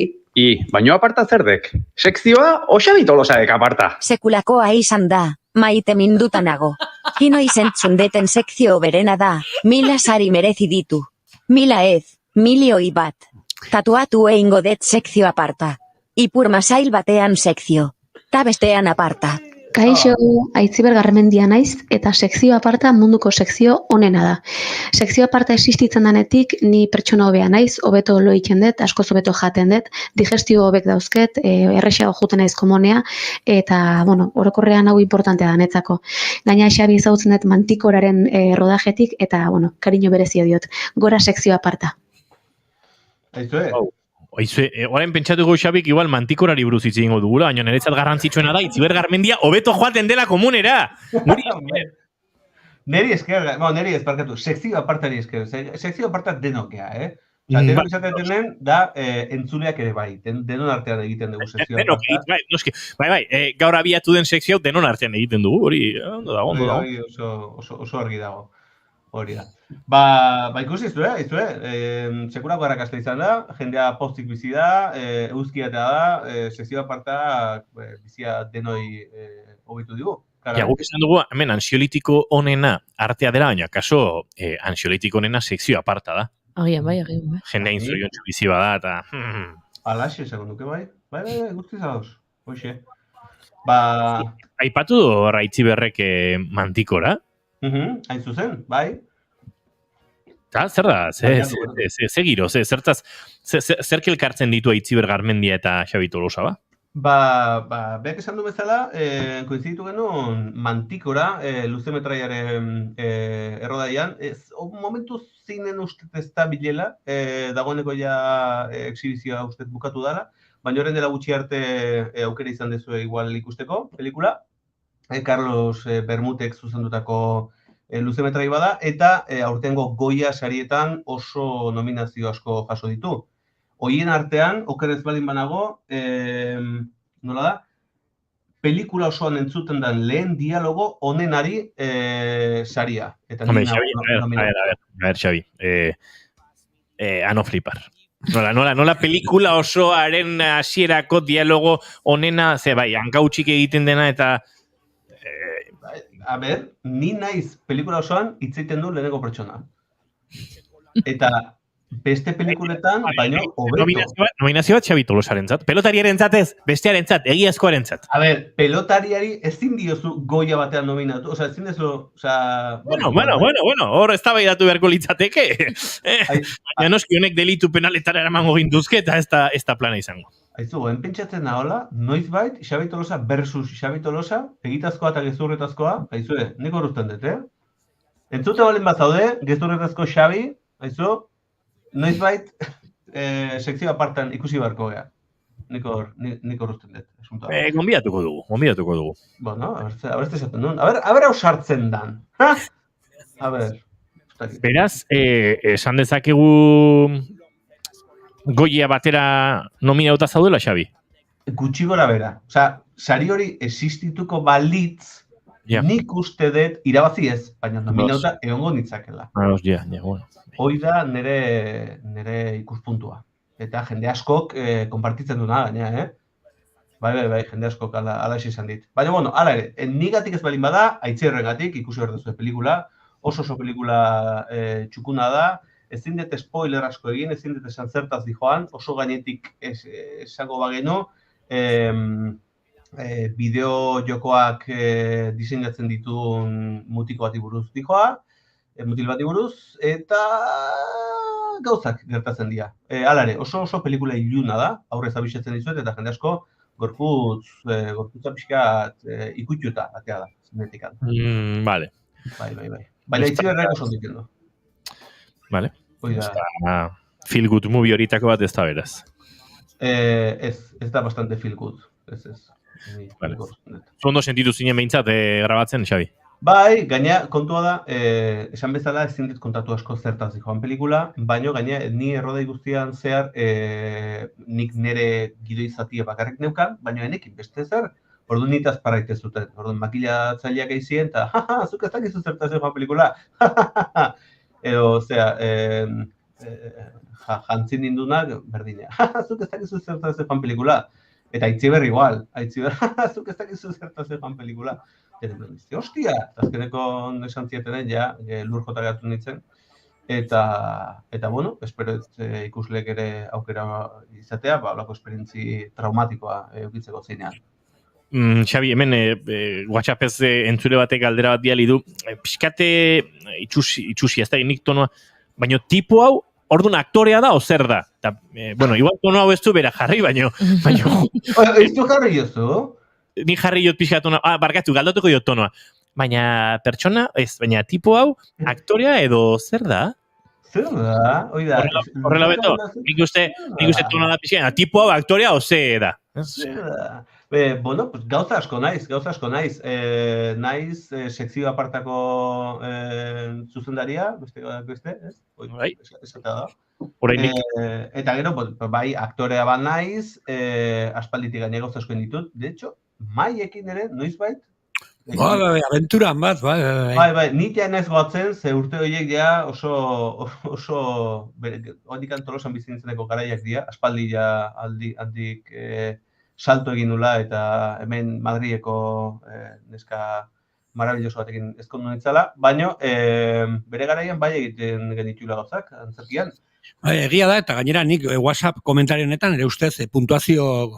Baino aparta zerdek? Sekzioa osabitolosadek aparta. Sekulakoa izan da, maite mindutanago. Kino izentzun deten sekzio berena da, 1000 sari merezi ditu. 1000 ez, 1.000.000 Tatuatu eingo det sekzio aparta. Ipur masail batean sekzio. Ta bestean aparta. Kaixo, Aitziber Garmendia naiz, eta sekzio aparta munduko sekzio onena da. Sekzio aparta existitzen danetik, ni pertsona hobea naiz, hobeto lo egiten dut, askoz hobeto jaten dut, digestio hobek dauzket, errexeago juten naiz komonea, eta, orokorrean hau importantea da netzako. Gaina Xabi ezagutzen dut Mantikoraren rodajetik, eta, kariño berezio diot. Gora sekzio aparta. Aizue. Orain pentsatuko Xabik igual Mantikorari buruz hitz egingo dugula, baina niretzat garrantzitsuena da Itziber Garmendia hobeto joaten dela komunera. Neri esker, neri ez barkatu, sekzio apartari esker, sekzio apartak denokea, Osa, denok izateten da entzuleak ere bai, denon artean egiten dugu sekzio apartak. Bai, gaur abiatu den sekzio denon artean egiten dugu, hori, ondo dago. Oso argi dago. Hori da. Ba ikusi izue, sekurako arrakasta izan da, jendea postik bizi da, euskiatea da, sekzio aparta bizia denoi hobitu digu. Ja, guk esan dugu, hemen ansiolitiko onena artea dela, baina kaso ansiolitiko onena sekzio aparta da. Agian bai. Jendea inzoriontsu bizi bada, eta... Alaxe, esan duke bai? Bai, guztiz adoz. Hoxe. Aipatu du Itziberrek Mantikora? Hain zuzen, bai. Zer da? Ze giro? Zer kelkartzen ditu Itziber Garmendia eta Xabi Tolosa, ba? Beak esan du bezala, koinziditu genuen Mantikora, luzemetraiaren errodaian, momentu zinen ustez ez da bilela, dagoeneko ja exhibizioa ustez bukatu dela, baina horren dela gutxi arte aukera izan dezue igual ikusteko pelikula, Carlos Bermutek zuzendutako luzemetrai bada, eta aurtengo Goya sarietan oso nominazio asko jaso ditu. Hoien artean, okerez baldin banago, nola da, pelikula osoan entzuten den lehen dialogo onenari saria. Hombre, Xabi, a ver, Xabi, ano flipar. Nola pelikula osoaren hasierako dialogo onena, bai, hankautsik egiten dena eta... A ber, ni naiz pelikula osoan hitz egiten du lehenengo pertsona. Eta beste pelikuletan, baino hobeto. Nominazio bat Xabi Tolosarentzat. Pelotariarentzat ez, bestearentzat, egiazkoarentzat. A ber, pelotariari ezin diozu Goya batean nominatu. Osa, ezin dezu, Bueno, hor eztabaidatu beharko litzateke. Baina noski honek delitu penaletara eramango ginduzke eta ez da plana izango. Aizu, pentsatzen nahola, noizbait, Xabi Tolosa versus Xabi Tolosa, egitazkoa eta gezurretazkoa, aizue, nik horrezten dut, Entzute balen bat zaude, gezurretazko Xabi, aizu, noizbait, sekzio apartan ikusi barko gea. Nik horrezten dut. Gonbidatuko dugu. Bueno, a ver esaten duen. A ver hau sartzen dan. A ver. Beraz, esan dezakegu... Goia batera nominauta zaudela, Xabi? Gutxi gora bera. Osa, sari hori existituko balitz, nik uste dut irabazi ez, baina nominauta egongo nitzakela. Bueno. Hoi da nire ikuspuntua. Eta jende askok konpartitzen duna gaina, Bai, jende askok ala izan dit. Baina, bueno, ala ere, nigatik ez balin bada, Aitzirrengatik, ikusi behar duzu pelikula, oso pelikula txukuna da, ezin dut spoiler asko egin, ezin dut esan zertaz dijoan, oso gainetik esango bagenu, bideo jokoak diseinatzen dituen mutil bati buruz, eta gauzak gertatzen dira. Alare, oso pelikula iluna da, aurrez abisatzen dizuet, eta jende asko gorputza pixkat ikututa atea da, zinetikan. Vale. Bai. Baina Itziberrek oso dikendu. Vale. Feel good movie horitako bat ez da beraz. Ez da bastante feel good. Ez. Vale. Ondo sentitu zinen behintzat grabatzen, Xabi? Bai, gaina kontua da, esan bezala ezin dit kontatu asko zertaz joan pelikula, baina gaina ni errodai guztian zehar nik nire gidoi zatia bakarrik neukan, baina enekin beste zer, orduan nitaz paraite zuten. Orduan makilatzaileak eizien, eta zuk ez dakizu zertaz joan pelikula, edo, jantzin nindunak berdina. Zuk ez dakizu zertaz joan pelikula. Eta Itziber igual. Zuk ez dakizu zertaz joan pelikula. Eta dizte, hostia! Azkeneko esan zietenen, lur jota gatu nintzen. Eta, bueno, espero ikusleek ere aukera izatea, olako esperientzi traumatikoa eukitzeko zeinean. Xabi, hemen WhatsAppez entzule batek galdera bat diali du. Piskate itxusi, ez da nik tonua. Baina tipo hau, orduan aktorea da, o zer da? Bueno, igual tono hau ez du bera jarri, baina... Ez du jarri jozu? Ni jarri jot pixkatu, barkatu, galdatuko jot tonoa. Baina pertsona, ez, baina tipo hau, aktorea edo zer da? Zer da, hoi da. Horrela beto, nik uste tonada pixena, tipo hau aktorea ose da. Zer da. Bueno, pues gauza asko naiz. Naiz sekzio apartako zuzendaria, beste, ez? Bai. Esatea da. Oraindik. Eta gero, bai, aktorea bat naiz, aspalditik gaine gauza asko ditut. De hecho, maiekin ere, noizbait, Bai, aventuran bat, bai. Nik ja naiz goatzen, ze urte horiek ja oso hondikan Tolosan bizi nintzeneko garaiak dira, aspaldi ja handik salto egin nula eta hemen Madrileko neska maravilloso batekin ezkondu nintzala, baina bere garaian bai egiten genitula gauzak, antzerkian. Egia da, eta gainera nik WhatsApp komentarionetan ere ustez puntuazio,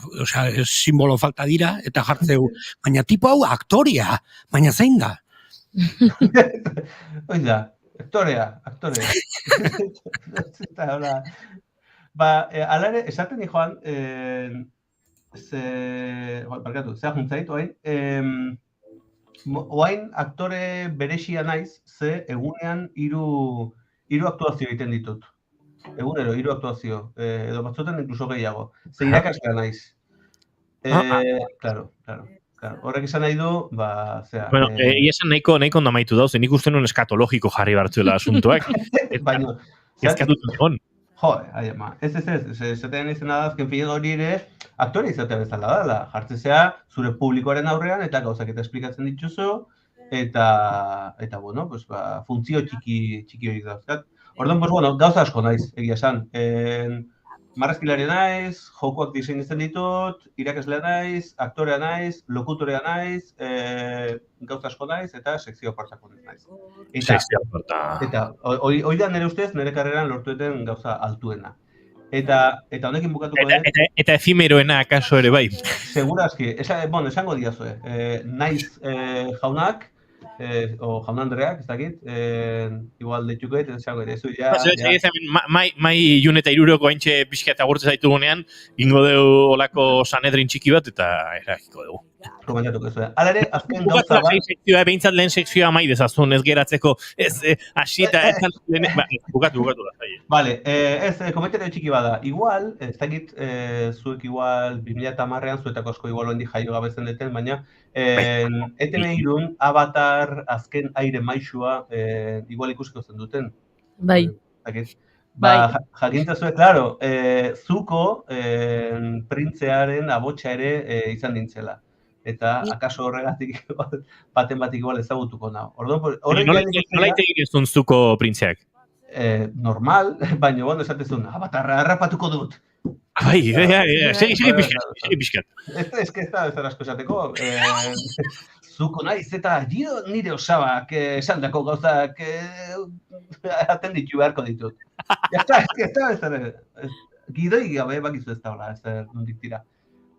simbolo falta dira, eta jartzeu, baina tipo hau aktoria, baina zein da? Oida, aktorea. Alare, esaten joan, zea juntzait, oain aktore berexia naiz, ze egunean hiru aktuazio egiten ditut. Egunero, 3 aktuazio, edo batzuetan inkluso gehiago. Ze irakaslea naiz. Claro. Horrek esan nahi du, zera... Bueno, esan nahiko ondo maitu dauz, nik uste nuen eskatologiko jarri bartzuela asuntoak. Baina... Eskatut egon. Ai ama, ez, esaten izena da, azken fide hori ere, aktore izatea bezala dela. Jartzezea, zure publikoaren aurrean, eta gauzak eta esplikatzen dituzu, eta bueno, funtzio txiki hori dauzkat. Orduan, gauza asko naiz, egia esan. Marrazkilaria naiz, jokoak diseinatzen ditut, irakaslea naiz, aktorea naiz, lokutorea naiz, gauza asko naiz, eta sekzio apartako naiz. Sekzio aparta. Eta hori da nire ustez, nire karreran lortueten gauza altuena. Eta honekin bukatuko den... Eta efimeroena akaso ere bai. Segurazki, esango diazue. Naiz jaunak, o jaun Andreak, ez dakit, igual deituko eta esango ere, zu ja... Mai Iun eta Hiruroko haintxe pixka eta gurtze zaitu gunean, ingo dugu olako Sanedrin txiki bat eta eragiko dugu. Komentatuko ez. Hala ere, azken gauza bat... Behintzat lehen sekzioa mai dezazun, ez geratzeko, ez hasi eta... Bukatu da. Vale, komentatu txiki bada. Igual, ez dakit, zuek igual 2010an zuetako asko igual oendik jaio gabezen deten, baina ETV irun Avatar azken aire maixua igual ikusiko zen duten. Bai. Jakintza zuek, klaro, zuko printzearen abotsa ere izan dintzela. Eta akaso horregatik baten batik igual ezagutuko nago. Nola egin ez duen zuko printzeak? Normal, baina bueno, esatezun, Avatarra harrapatuko dut. Bai, segi pixkat. Ez que ez da asko esateko. Zuko naiz eta nire osabak esan dako gauzak atenditu beharko ditut. Ez da, gidoi gabe bakizu ez da hola, ez da nondik tira.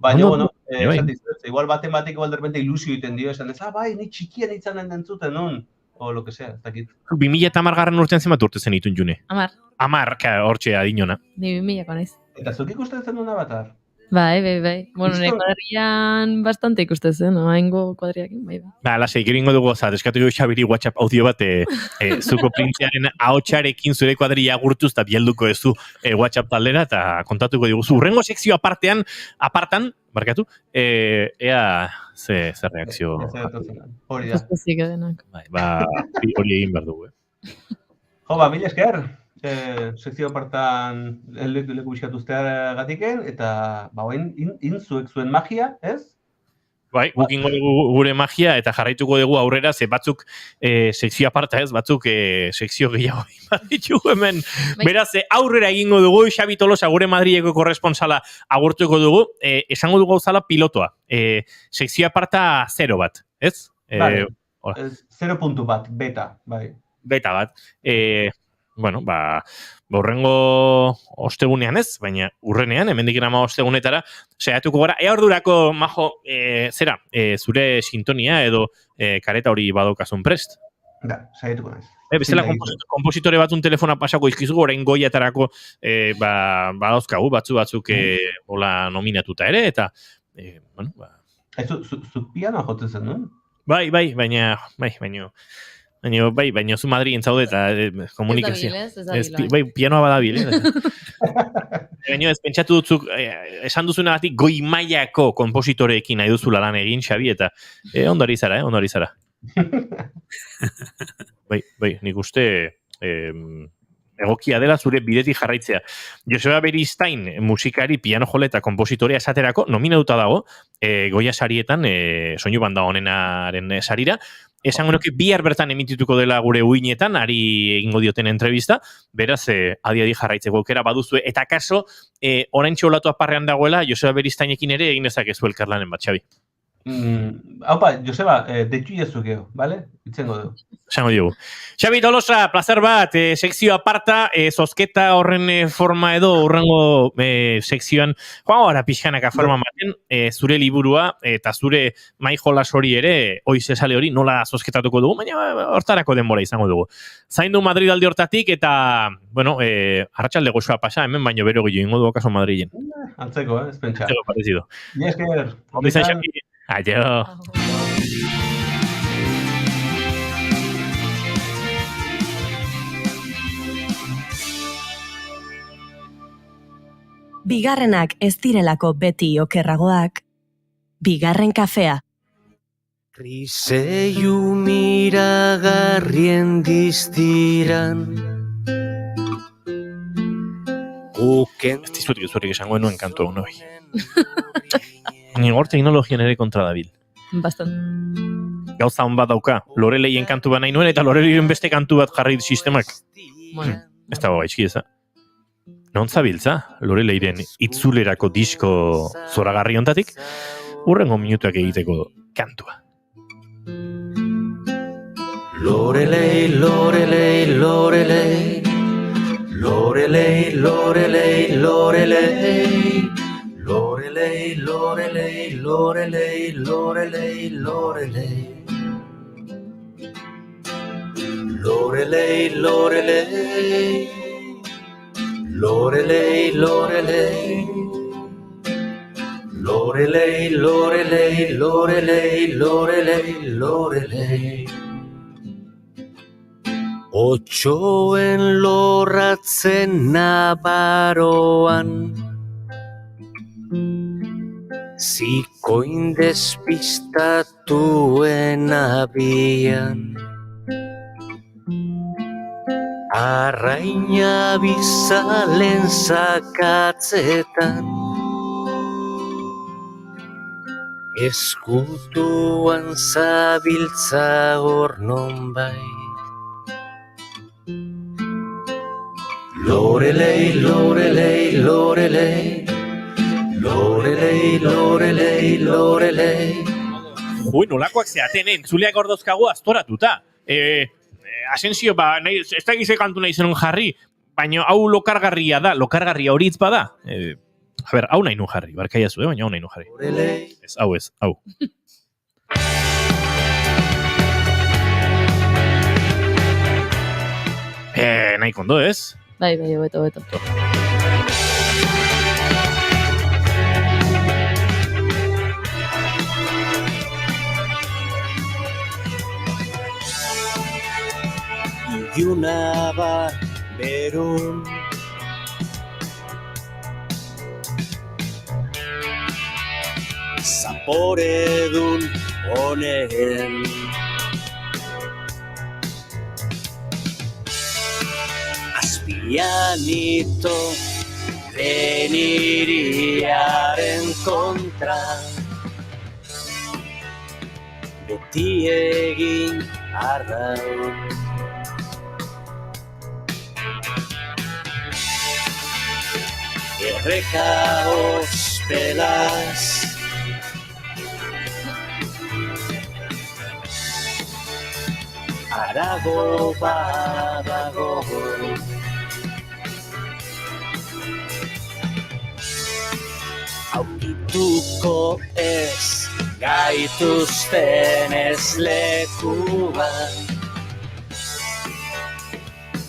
Baina, bueno, igual baten batek igual derrepente ilusio egiten dio, esan ez, bai, ni txikian itzanen dentzuten nun, o lo que sea, ez dakit. 2010 urtean zenbat urte zen itun June? 10. 10, hortxe adinona. Ni 2000ko naiz. Eta zuk ikusten zen duen Avatar? Bai. Bueno, nire kuadrian bastante ikusten zen, haingo kuadriakin, bai. Lasei, gero ingo dugu, eskatu dugu Xabiri WhatsApp audio bat, zuko printzearen ahotsarekin zure kuadria agurtuz eta bielduko ez du WhatsApp taldera, eta kontatuko dugu. Urrengo sekzio apartan, ea ze reakzio. Hori da. Hori egin behar dugu. Mila esker. Sekzio apartan leku biskatu ustear gatiken, eta zuek zuen magia, ez? Bai, guk ingo dugu gure magia, eta jarraituko dugu aurrera, ze batzuk sekzio aparta ez, batzuk sekzio gehiago bat ditugu hemen. Beraz, aurrera egingo dugu, Xabi Tolosa gure Madrileko korresponsala agurtuko dugu, esango dugu gauzala pilotoa. Sekzio aparta 0 bat, ez? 0.1, beta, bai. Beta bat. Bueno, urrengo ostegunean ez, baina urrenean, hemendik ama ostegunetara, saiatuko gara, ordurako, Majo, zure sintonia edo kareta hori badokazun prest? Da, saiatuko naiz. Bezala kompositore batun telefona pasako izkizugu, orain goiatarako badauzkagu, batzuk hola nominatuta ere, eta, bueno, Zuk pianoa jotzen zen, no? Bai, baina Baina zu Madrilen zaude eta komunikazio. Ez dabil, Bai, pianoa badabil, Baina ez pentsatu dutzuk, esan duzunagatik goi mailako konpositoreekin nahi duzula lan egin, Xabi, eta ondari zara, ondari zara. Bai, nik uste egokia dela zure bidetik jarraitzea. Joseba Beristain, musikari, piano jole eta kompositorea esaterako, nominatuta dago, Goya sarietan, soinu banda honenaren sarira, esango nuke bihar bertan emitituko dela gure uinetan, ari egingo dioten entrevista, beraz, adi jarraitzeko aukera baduzue, eta kaso, oraintxe olatu aparrean dagoela, Joseba Beristainekin ere egin dezakezu elkarlanen bat, Xabi. Haupa, Joseba, deitu iezu geho, bale? Itzengo du. Esango diogu. Xabi Tolosa, placer bat, sekzio aparta, zozketa horren forma edo, urrengo sekzioan, joan gara pixkanaka forma maten, zure liburua eta zure mai jolas hori ere, oiz esale hori, nola zozketatuko dugu, baina hortarako denbora izango dugu. Zaindu Madrid aldi hortatik eta, bueno, arratsalde goxoa pasa, hemen baino bero gillo, ingo du okaso Madrilen. Antzeko, ez pentsa. Antzeko parecido. Ni esker. Ondo izan, Xabi. Aio. Bigarrenak ez direlako beti okerragoak. Bigarren kafea. Riseiu miragarrien diztiran. Ez dizutik ezurik esango enuen kantu hau noi. Nigor teknologian ere kontra dabil. Bastan. Gauza hon bat dauka, Loreleien kantu bat nahi nuen eta Loreleien beste kantu bat jarri sistemak. Ez dago gaizki eza. Non zabiltza, Loreleiren itzulerako disko zoragarri ontatik, urrengo minutuak egiteko kantua. Lorelei, Lorelei, Lorelei, Lorelei, Lorelei, Lorelei, Lorelei, Lorelei, Lorelei, Lorelei, Lorelei, Lorelei, Lorelei, Lorelei, Lorelei, Lorelei, Lorelei, Lorelei, Lorelei, Lorelei. Otsoen lorratzen nabaroan, zikoin despistatuen abian, arraina bizalen zakatzetan, eskutuan zabiltza hor nonbait. Lorelei, Lorelei, Lorelei, Lorelei, Lorelei, Lorelei. Nolakoak zeaten, entzuleak ordozkagu astoratuta. Asensio, ez da gizek kantu nahi zenun jarri, baina hau lokargarria da, lokargarria horitz bada. Hau nahi nun jarri, barkaia zu, baina hau nahi nun jarri. Ez, hau. Nahi kondo, ez? Bai, beto. Iluna bat berun, zaporedun honen, azpianito beniriaren kontra, beti egin arraun. Erreka ospelaz, arago badago, aurkituko ez gaituzten ez lekuan,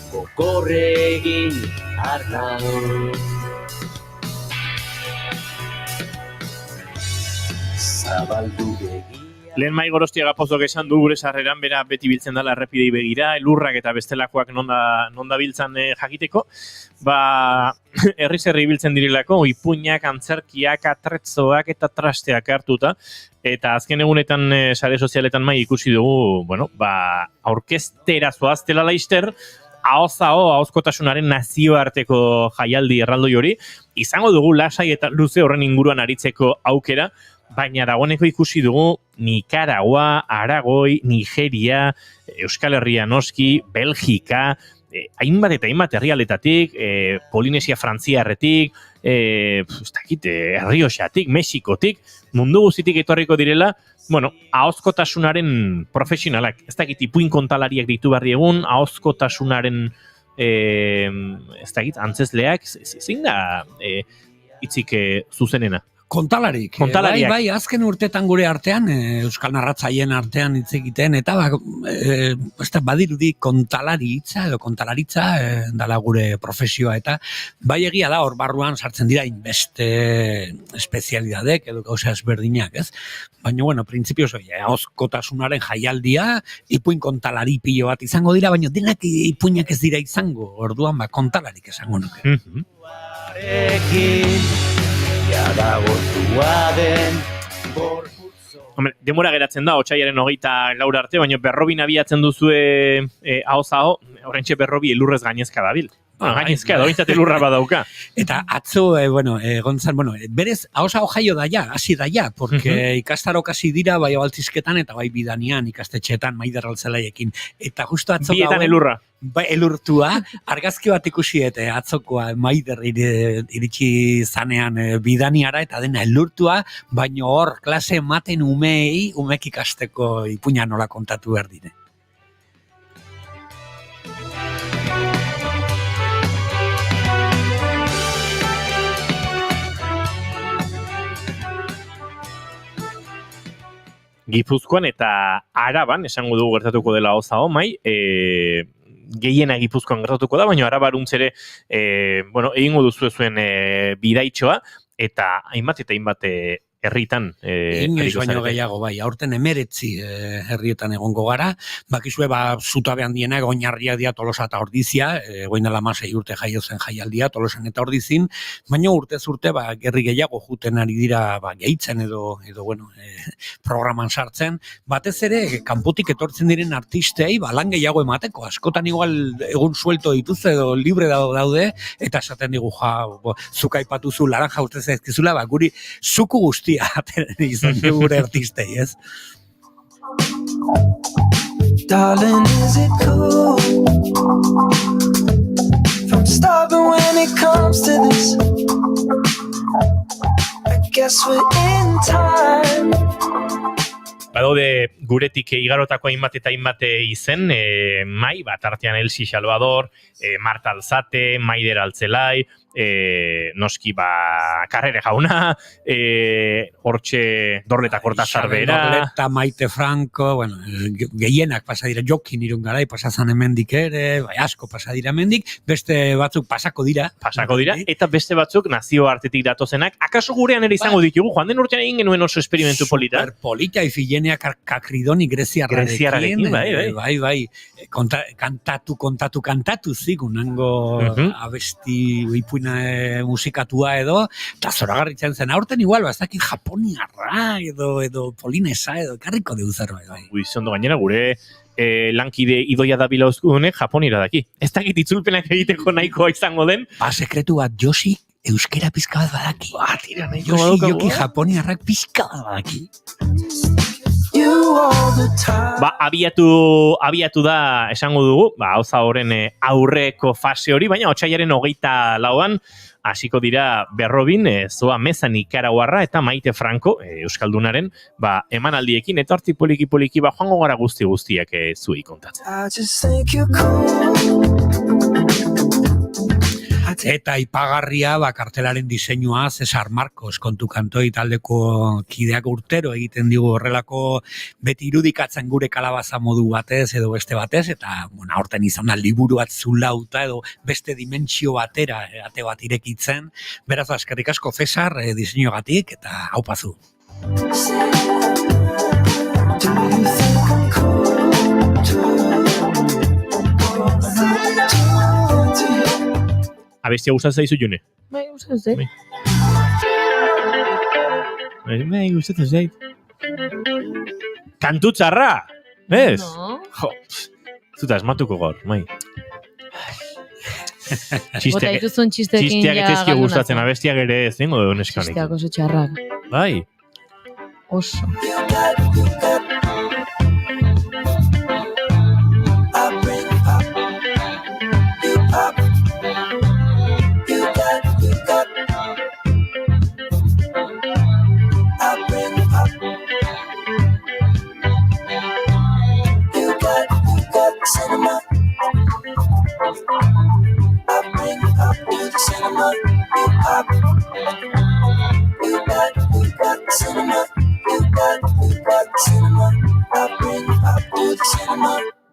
gokorregin arraun. Zabaldu begia Lehen Mai Gorostiaga pozok esan du gure sarreran, bera beti biltzen dela errepidei begira, elurrak eta bestelakoak nonda biltzen jakiteko, herri biltzen direlako, ipuinak, antzerkiak, atretzoak eta trasteak hartuta, eta azken egunetan sare sozialetan Mai ikusi dugu, aurkeztera zoaztela laister, ahozkotasunaren nazioarteko jaialdi erraldoi hori, izango dugu lasai eta luze horren inguruan aritzeko aukera, baina dagoeneko ikusi dugu Nicaragua, Aragoi, Nigeria, Euskal Herria noski, Belgika, hainbat eta hainbat herrialetatik, Polinesia Frantziarretik, Errioxatik, Mexikotik, mundu guztitik etorriko direla, ahozkotasunaren profesionalak, ez dakit ipuin kontalariak ditu barri egun, ahozkotasunaren antzesleak, zein da hitzik zuzenena? Kontalarik. Bai, azken urtetan gure artean, Euskal Narratzaien artean hitz egiten, eta badirudi kontalari hitza edo kontalaritza dala gure profesioa, eta bai egia da hor barruan sartzen dira inbeste espezialidadek edo gauza ezberdinak, ez? Baina, printzipioz, ahozkotasunaren jaialdia, ipuin kontalari pilo bat izango dira, baina denak ipuinak ez dira izango, orduan kontalarik esango nuke. Demora geratzen da, otsailaren 24 arte, baina berrobin abiatzen duzue ahoz-aho, horrentxe berrobi elurrez gainezka dabil. Gainezka, dointzat elurra badauka. Eta atzo, Gontzal, berez, ahoz-aho jaio daia, hasi daia, porque ikastarok hasi dira, bai abaltzizketan eta bai bidanian, ikastetxeetan, Maider Altzelaiekin. Eta justo atzo bietan elurra. Elurtua, argazki bat ikusi eta atzokoa Maider iritsi zanean bidaniara eta dena elurtua, baina hor klase ematen umek ikasteko ipuina nola kontatu behar dire. Gipuzkoan eta Araban, esango dugu gertatuko dela ahhoz-aho, Mai, gehiena Gipuzkoan gertatuko da, baina Arabaruntzere egingo duzu zuen bidaitxoa, eta hainbat herritan. Inoiz baino gehiago, bai, aurten 19 herrietan egongo gara, bakizue, zutabe handiena, Oinarriak dira Tolosa eta Ordizia, goin dela 16 urte jaio zen jaialdia, Tolosan eta Ordizin, baina urtez urte, gerri gehiago juten ari dira, gehitzen edo programan sartzen, batez ere, kanpotik etortzen diren artistei, lan gehiago emateko, askotan igual egun suelto dituz edo libre daude, eta esaten digu, zuk aipatuzu laranja ustez ezkizula, guri zuku guzti izan gure artistei, ez? Darling, is it cool from stopping when it comes to this? I guess we're in time. Badaude guretik igarotako hainbat eta hainbat izen, Mai, artean Elsi Salvador, Marta Alzate, Maider Altzelai, noski Karrere jauna, hortxe Dorleta Kortazar bera. Dorleta, Maite Franco, gehienak pasa dira, Jokin irun garai pasazan hemendik ere, asko pasa dira hemendik, beste batzuk pasako dira. Eta beste batzuk nazio artetik datozenak, akaso gurean ere izango ditugu, joan den urtean egin genuen oso esperimentu polita. Super polita, Ifigenia Kakridoni Greziarrarekin, bai, kantatu zigun, nango abesti ipuina musikatua edo, eta zoragarritzen zen, aurten igual, ez dakit japoniarra edo polinesa edo, karriko deu zerbait. Zondo gainera gure lankide Idoia Dabila Uzkudunek japonira daki. Ez dakit itzulpenak egiteko nahikoa izango den. Sekretu bat, Josi euskera pizka bat badaki. Josi japoniarrak pizka bat badaki. Abiatu da esango dugu, ahhoz-ahoren aurreko fase hori, baina otsailaren 24an hasiko dira berrobin, Zoa Meza Nikaraguarra eta Maite Franco, Euskaldunaren, emanaldiekin, eta hortik poliki-poliki joango gara guztiak zuei kontatzen. Eta ipagarria kartelaren diseinua Cesar Marcos kontu kantoi taldeko kideak urtero egiten digu horrelako beti irudikatzen gure kalabaza modu batez edo beste batez, eta aurten izan da liburu bat zulauta edo beste dimentsio batera ate bat irekitzen. Beraz, eskerrik asko Cesar diseinuagatik eta aupazu. Abestia gustatzen zaizu, June? Bai, gustatzen zait. Bai, gustatzen zait. Kantu txarra! Ez? No. Jo, zuta esmatuko gaur, mai. Bota dituzun txistekin Txisteak ja etezkio galdu gustatzen, nako. abestiak ere ez dengo edo neskanik. Txisteak oso txarrak. Bai. Oso.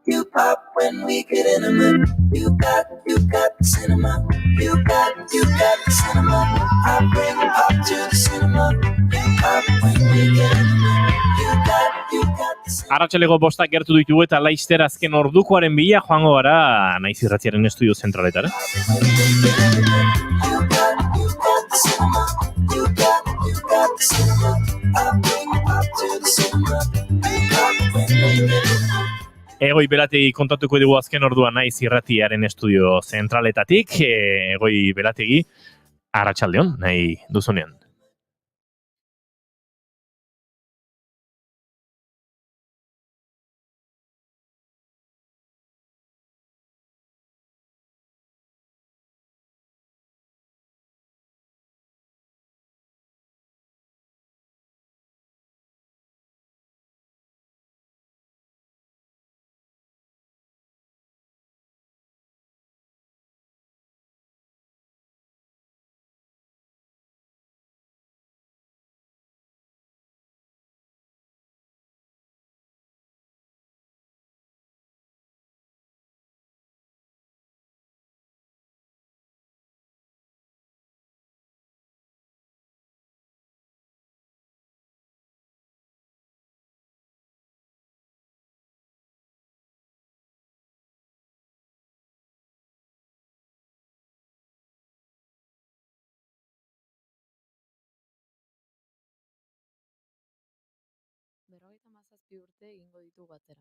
You pop when we get intimate. You got the cinema. You got the cinema. I bring pop to the cinema. You pop when we get intimate. You got the cinema. Arratsaleko bostak gertu ditugu eta laizter azken ordukoaren bila joango gara Naiz Irratiaren estudio zentraletara. Egoi Belategi kontatuko dugu azken ordua Naiz Irratiaren estudio zentraletatik. Egoi Belategi, arratsaldeon, nahi duzunean. Berrogeita hamazazpi urte egingo ditugu atzera.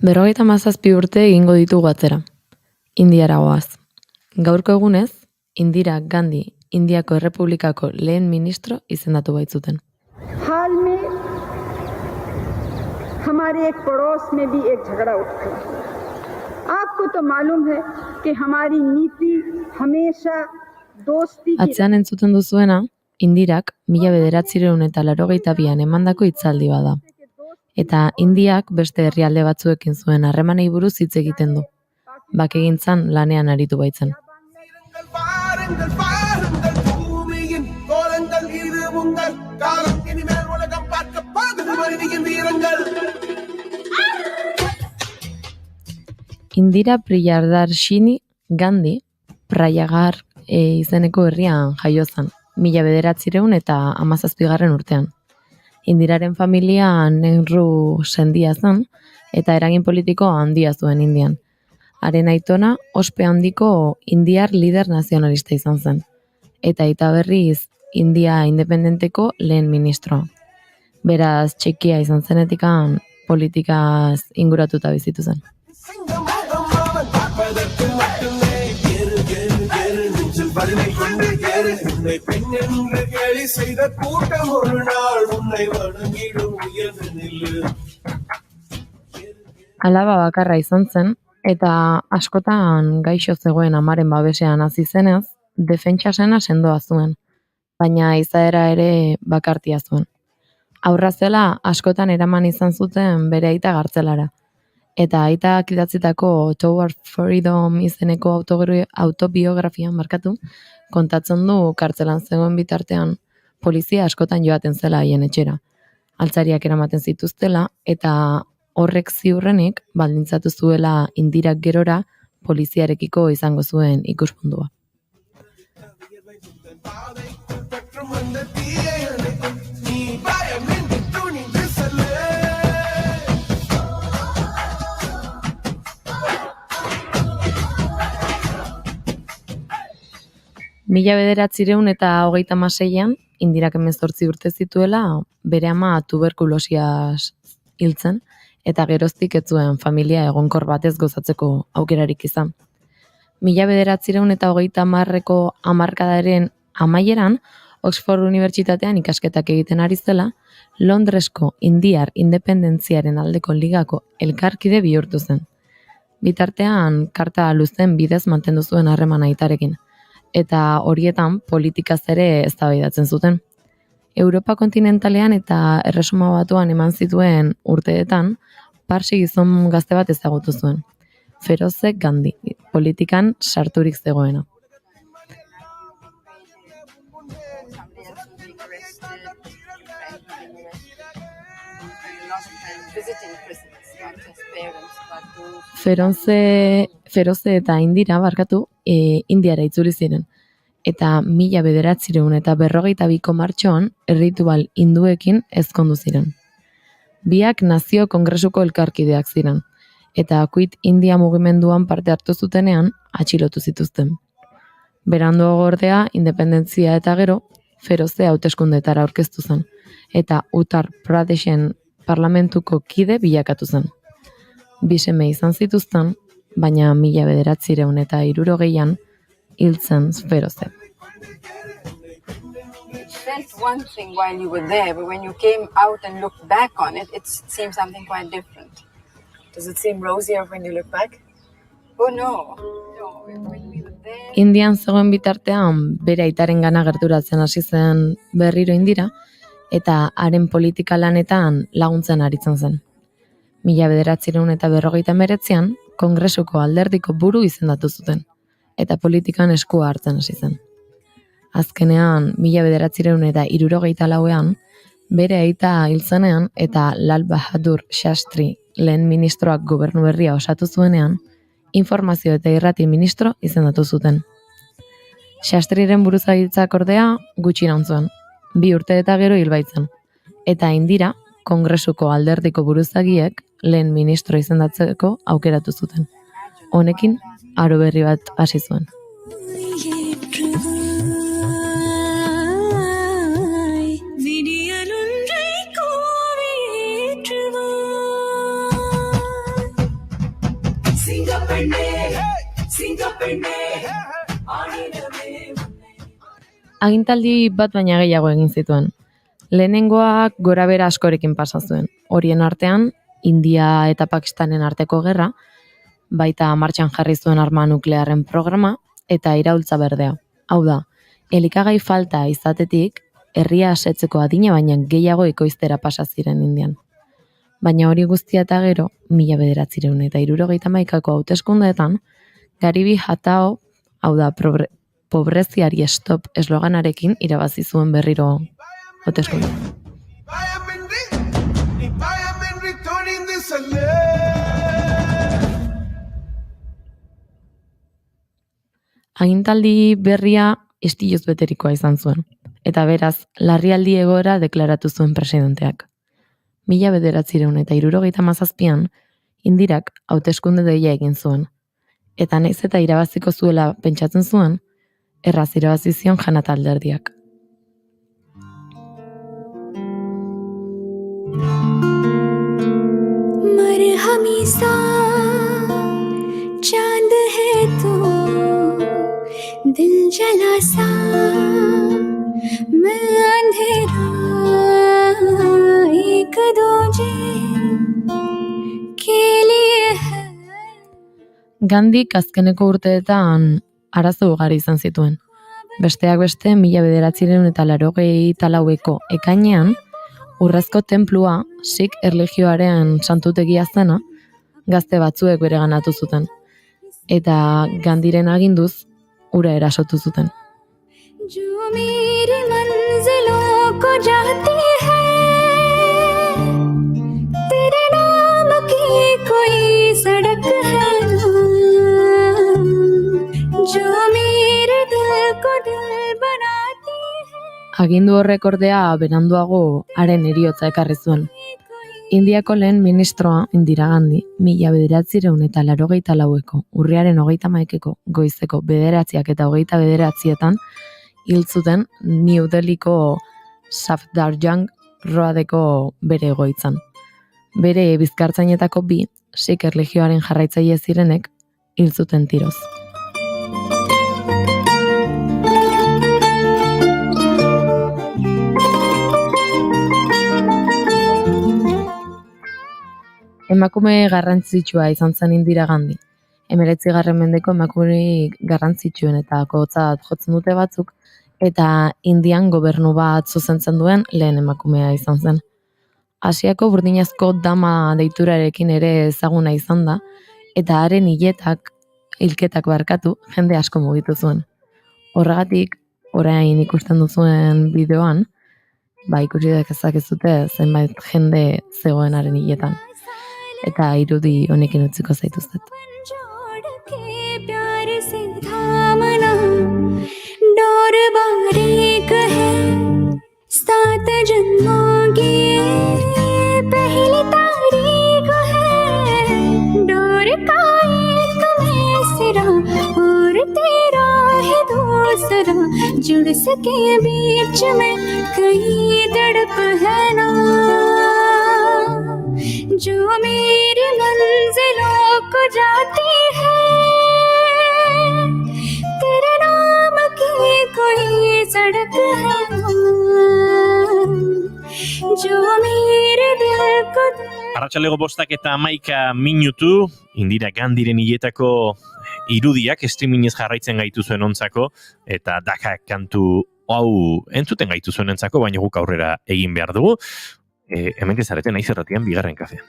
Berrogeita hamazazpi urte egingo ditugu atzera. Indiara goaz. Gaurko egunez, Indira Gandhi, Indiako Errepublikako lehen ministro izendatu baitzuten. हाल में हमारे एक पड़ोस में भी एक झगड़ा उठ गया। आपको तो मालूम है कि हमारी नीति हमेशा दोस्ती की Atzean entzuten duzuena, Indirak 1982an emandako hitzaldi bada. Eta Indiak beste herrialde batzuekin zuen harremanei buruz hitz egiten du. Bakegintzan lanean aritu baitzen. பூமியின் கோலங்கள் இது உங்கள் காலம் இனிமேல் உலகம் பார்க்க போகுது மனிதனின் வீரங்கள். Indira Priyadarshini Gandhi Prayagar izeneko herrian jaio zen, 1917 urtean. Indiraren familia Nehru sendia zen eta eragin politiko handia zuen Indian. Haren aitona ospe handiko indiar lider nazionalista izan zen. Eta aita berriz India independenteko lehen ministroa. Beraz, txikia izan zenetikan politikaz inguratuta bizitu zen. பார்ப்பதற்கு மட்டுமே ஏறு ஏறு ஏறு நெஞ்சில் வலிமை கொண்டு ஏறு உன்னை பெண் என்று கேலி செய்த கூட்டம் ஒரு நாள் உன்னை வணங்கிடும் உயர்ந்து நில்லு. Alaba bakarra izan zen, eta askotan gaixo zegoen amaren babesean hasi zenez, defentsa sena sendoa zuen, baina izaera ere bakartia zuen. Aurra zela askotan eraman izan zuten bere aita gartzelara, eta aitak idatzitako Toward Freedom izeneko autobiografian kontatzen du kartzelan zegoen bitartean polizia askotan joaten zela haien etxera. Altzariak eramaten zituztela eta horrek ziurrenik baldintzatu zuela Indirak gerora poliziarekiko izango zuen ikuspuntua. Mila 1926an, Indirak 18 urte zituela, bere ama tuberkulosiaz hiltzen, eta geroztik ez zuen familia egonkor batez gozatzeko aukerarik izan. 1930ko hamarkadaren amaieran, Oxford Unibertsitatean ikasketak egiten ari zela, Londresko Indiar Independentziaren aldeko ligako elkarkide bihurtu zen. Bitartean, karta luzen bidez mantendu zuen harremana aitarekin, eta horietan politikaz ere eztabaidatzen zuten. Europa kontinentalean eta Erresuma Batuan eman zituen urteetan, Parsi gizon gazte bat ezagutu zuen. Feroze Gandhi, politikan sarturik zegoena. Feroze eta Indira Indiara itzuli ziren, eta 1952ko martxoan erritual hinduekin ezkondu ziren. Biak nazio kongresuko elkarkideak ziren, eta Quit India mugimenduan parte hartu zutenean atxilotu zituzten. Beranduago ordea, independentzia eta gero, Feroze hauteskundetara aurkeztu zen, eta Uttar Pradeshen parlamentuko kide bilakatu zen. Bi seme izan zituzten, baina 1960an hil zen Feroze. Felt one thing while you were there, but when you came out and looked back on it, it seemed something quite different. Does it seem rosier when you look back? Oh no. Indian zegoen bitartean bere aitaren gerturatzen hasi zen berriro Indira, eta haren politika lanetan laguntzen aritzen zen. 1959an Kongresuko alderdiko buru izendatu zuten, eta politikan eskua hartzen hasi zen. Azkenean, 1964an, bere aita hil zenean eta Lal Bahadur Shastri lehen ministroak gobernu berria osatu zuenean, informazio eta irrati ministro izendatu zuten. Shastriren buruzagitzak ordea gutxi iraun zuen, 2 urte eta gero hil baitzen, eta Indira, Kongresuko alderdiko buruzagiek lehen ministro izendatzeko aukeratu zuten. Honekin, aro berri bat hasi zuen. Agintaldi bat baina gehiago egin zituen. Lehenengoak gorabehera askorekin pasa zuen. Horien artean, India eta Pakistanen arteko gerra, baita martxan jarri zuen arma nuklearren programa eta iraultza berdea. Hau da, elikagai falta izatetik, herria asetzeko adina baina gehiago ekoiztera pasa ziren Indian. Baina hori guztia eta gero, 1971ko hauteskundeetan, Garibi Hatao, hau da, pobreziari stop esloganarekin irabazi zuen berriro hauteskunde. Agintaldi berria istiluz beterikoa izan zuen, eta beraz, larrialdi egoera deklaratu zuen presidenteak. 1977an, Indirak hauteskunde deia egin zuen, eta naiz eta irabaziko zuela pentsatzen zuen, erraz irabazi zion Janat alderdiak. मरहमी सा चांद है तू दिल जला सा मैं अंधेरा एक दूजे के लिए है. Gandik azkeneko urteetan arazo ugari izan zituen. Besteak beste, 1984ko ekainean, Urrezko tenplua, Sikh erlijioaren santutegia zena, gazte batzuek bereganatu zuten. Eta Gandiren aginduz, ura erasotu zuten. जो मेरी मंजिलों को जाती है तेरे नाम की कोई सड़क है जो मेरे दिल को दिल बनाती है. Agindu horrek ordea beranduago haren heriotza ekarri zuen. Indiako lehen ministroa Indira Gandhi 1984ko urriaren 31eko goizeko 9 eta 29 hil zuten New Delhiko Safdarjung Roadeko bere egoitzan. Bere bizkartzainetako 2 Sikh erlijioaren jarraitzaile zirenek hil zuten tiroz. Emakume garrantzitsua izan zen Indira Gandhi. 19. mendeko emakumerik garrantzitsuenetako hotzat jotzen dute batzuk, eta Indian gobernu bat zuzentzen duen lehen emakumea izan zen. Asiako burdinazko dama deiturarekin ere ezaguna izan da, eta haren hilketak barkatu jende asko mugitu zuen. Horregatik, orain ikusten duzuen bideoan, ikusi dezakezute zenbait jende zegoen haren hiletan. Eta irudi honekin utziko zaituztet. Door बारीक है 7 जन्मों की पहली तारीख है डोर का एक में सिरा और तेरा है दूसरा जुड़ सके बीच में कई तड़प है ना जो मेरी मंजिलों को जाती है तेरे नाम की कोई सड़क है जो मेरे दिल को Arratsalego 5:11 Indira Gandhiren hiletako irudiak streamingez jarraitzen gaituzuen ontzako eta Daka kantu hau entzuten gaituzuen entzako, baina guk aurrera egin behar dugu. Hemen gezareten Naiz Irratian bigarren kafean.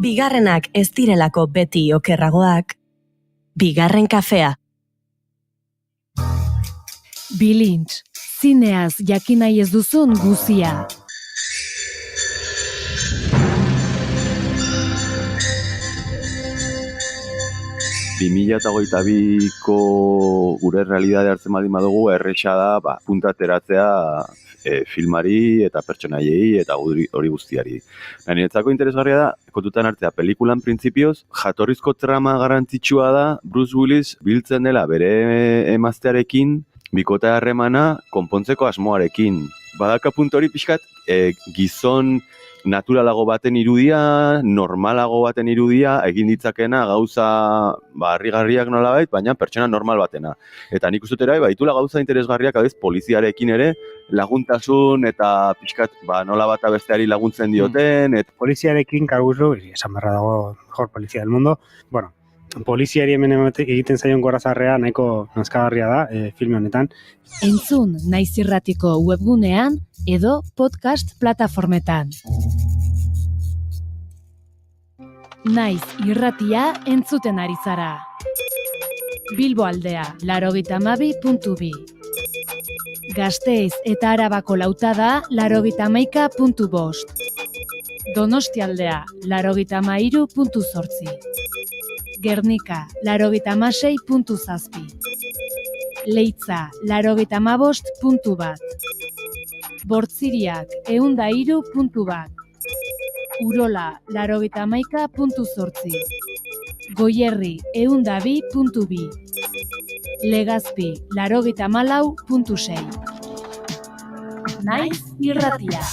Bigarrenak ez direlako beti okerragoak, bigarren kafea. Bilintz, zineaz jakinai ez duzun guzia. ...2022ko gure realidade hartzen baldin badugu, erresa da punta ateratzea filmari eta pertsonaiei eta hori guztiari. Niretzako interesgarria da, kontutan hartzea pelikulan printzipioz, jatorrizko trama garrantzitsua da, Bruce Willis biltzen dela bere emaztearekin, bikota harremana konpontzeko asmoarekin. Badaka puntu hori pixkat, gizon naturalago baten irudia, normalago baten irudia, egin ditzakena gauza harrigarriak nolabait, baina pertsona normal batena. Eta nik uste dut baitula gauza interesgarriak adez poliziarekin ere, laguntasun eta pixkat nola bata besteari laguntzen dioten. Poliziarekin, karguzu, esan barra dago mejor polizia del mundo, poliziari hemen egiten zaion gorazarrea nahiko nazkagarria da filme honetan. Entzun Naiz Irratiko webgunean edo podcast plataformetan. Naiz Irratia entzuten ari zara. Bilbo aldea 92.2. Gasteiz eta Arabako lautada 91.5. Donostialdea 93.8. Gernika 96.7. Leitza 95.1. Bortziriak 103.1. Urola 91.8. Goierri 102.2. Legazpi 94.6. Naiz Irratia.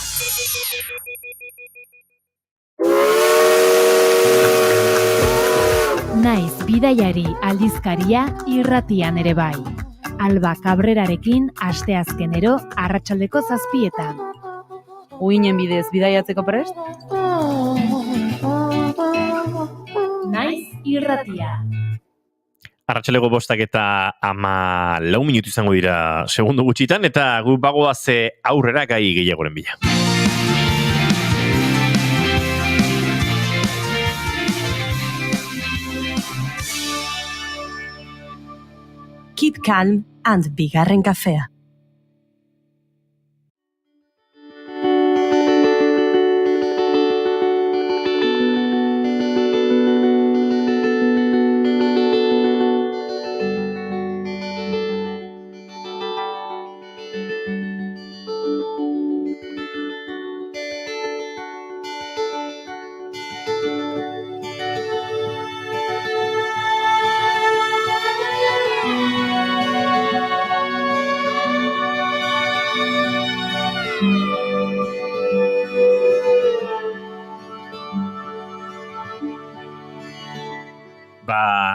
Naiz bidaiari aldizkaria irratian ere bai. Alba Cabrerarekin asteazkenero arratsaldeko 7:00. Uinen bidez bidaiatzeko prest? Naiz Irratia. Arratsalego 5:14 minutu izango dira segundo gutxitan, eta gu bagoaz aurrera gai gehiagoren bila. Keep calm and bigarren kafea.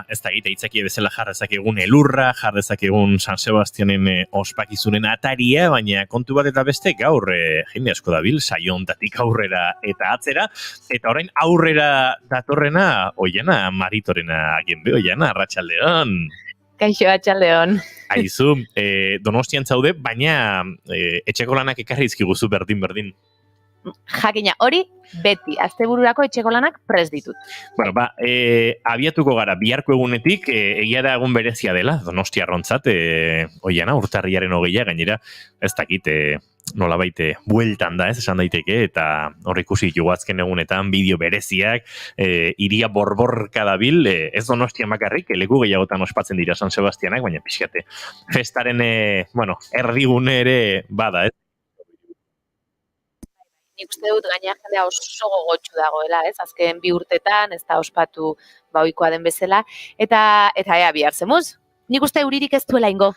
ez da egite, itzaki bezala jarrezakegun elurra, jarrezakegun San Sebastianen ospakizunen ataria, baina kontu bat eta beste gaur jende asko dabil, saio hontatik aurrera eta atzera, eta orain aurrera datorrena, Oiana Maritorena agenbe, Oiana, arratsaldeon. Kaixo, arratsaldeon. Aizu, Donostian zaude, baina etxeko lanak ekarri izkiguzu berdin. Jakina, hori beti, astebururako etxeko lanak prest ditut. Bueno, abiatuko gara, biharko egunetik, egia da egun berezia dela, Donostiarrontzat, Oiana, urtarriaren 20 gainera, ez dakit, nolabait bueltan da, ez esan daiteke, eta hor ikusi jugu azken egunetan bideo bereziak, iria borborka dabil, ez Donostian bakarrik, leku gehiagotan ospatzen dira San Sebastianak, baina pixkate, festaren, erdigune ere bada, ez? Nik uste dut gaina jendea oso gogotsu dagoela, ez? Azken 2 urtetan, ez da ospatu ohikoa den bezala, eta ea bihar zemuz. Nik uste euririk ez duela ingo.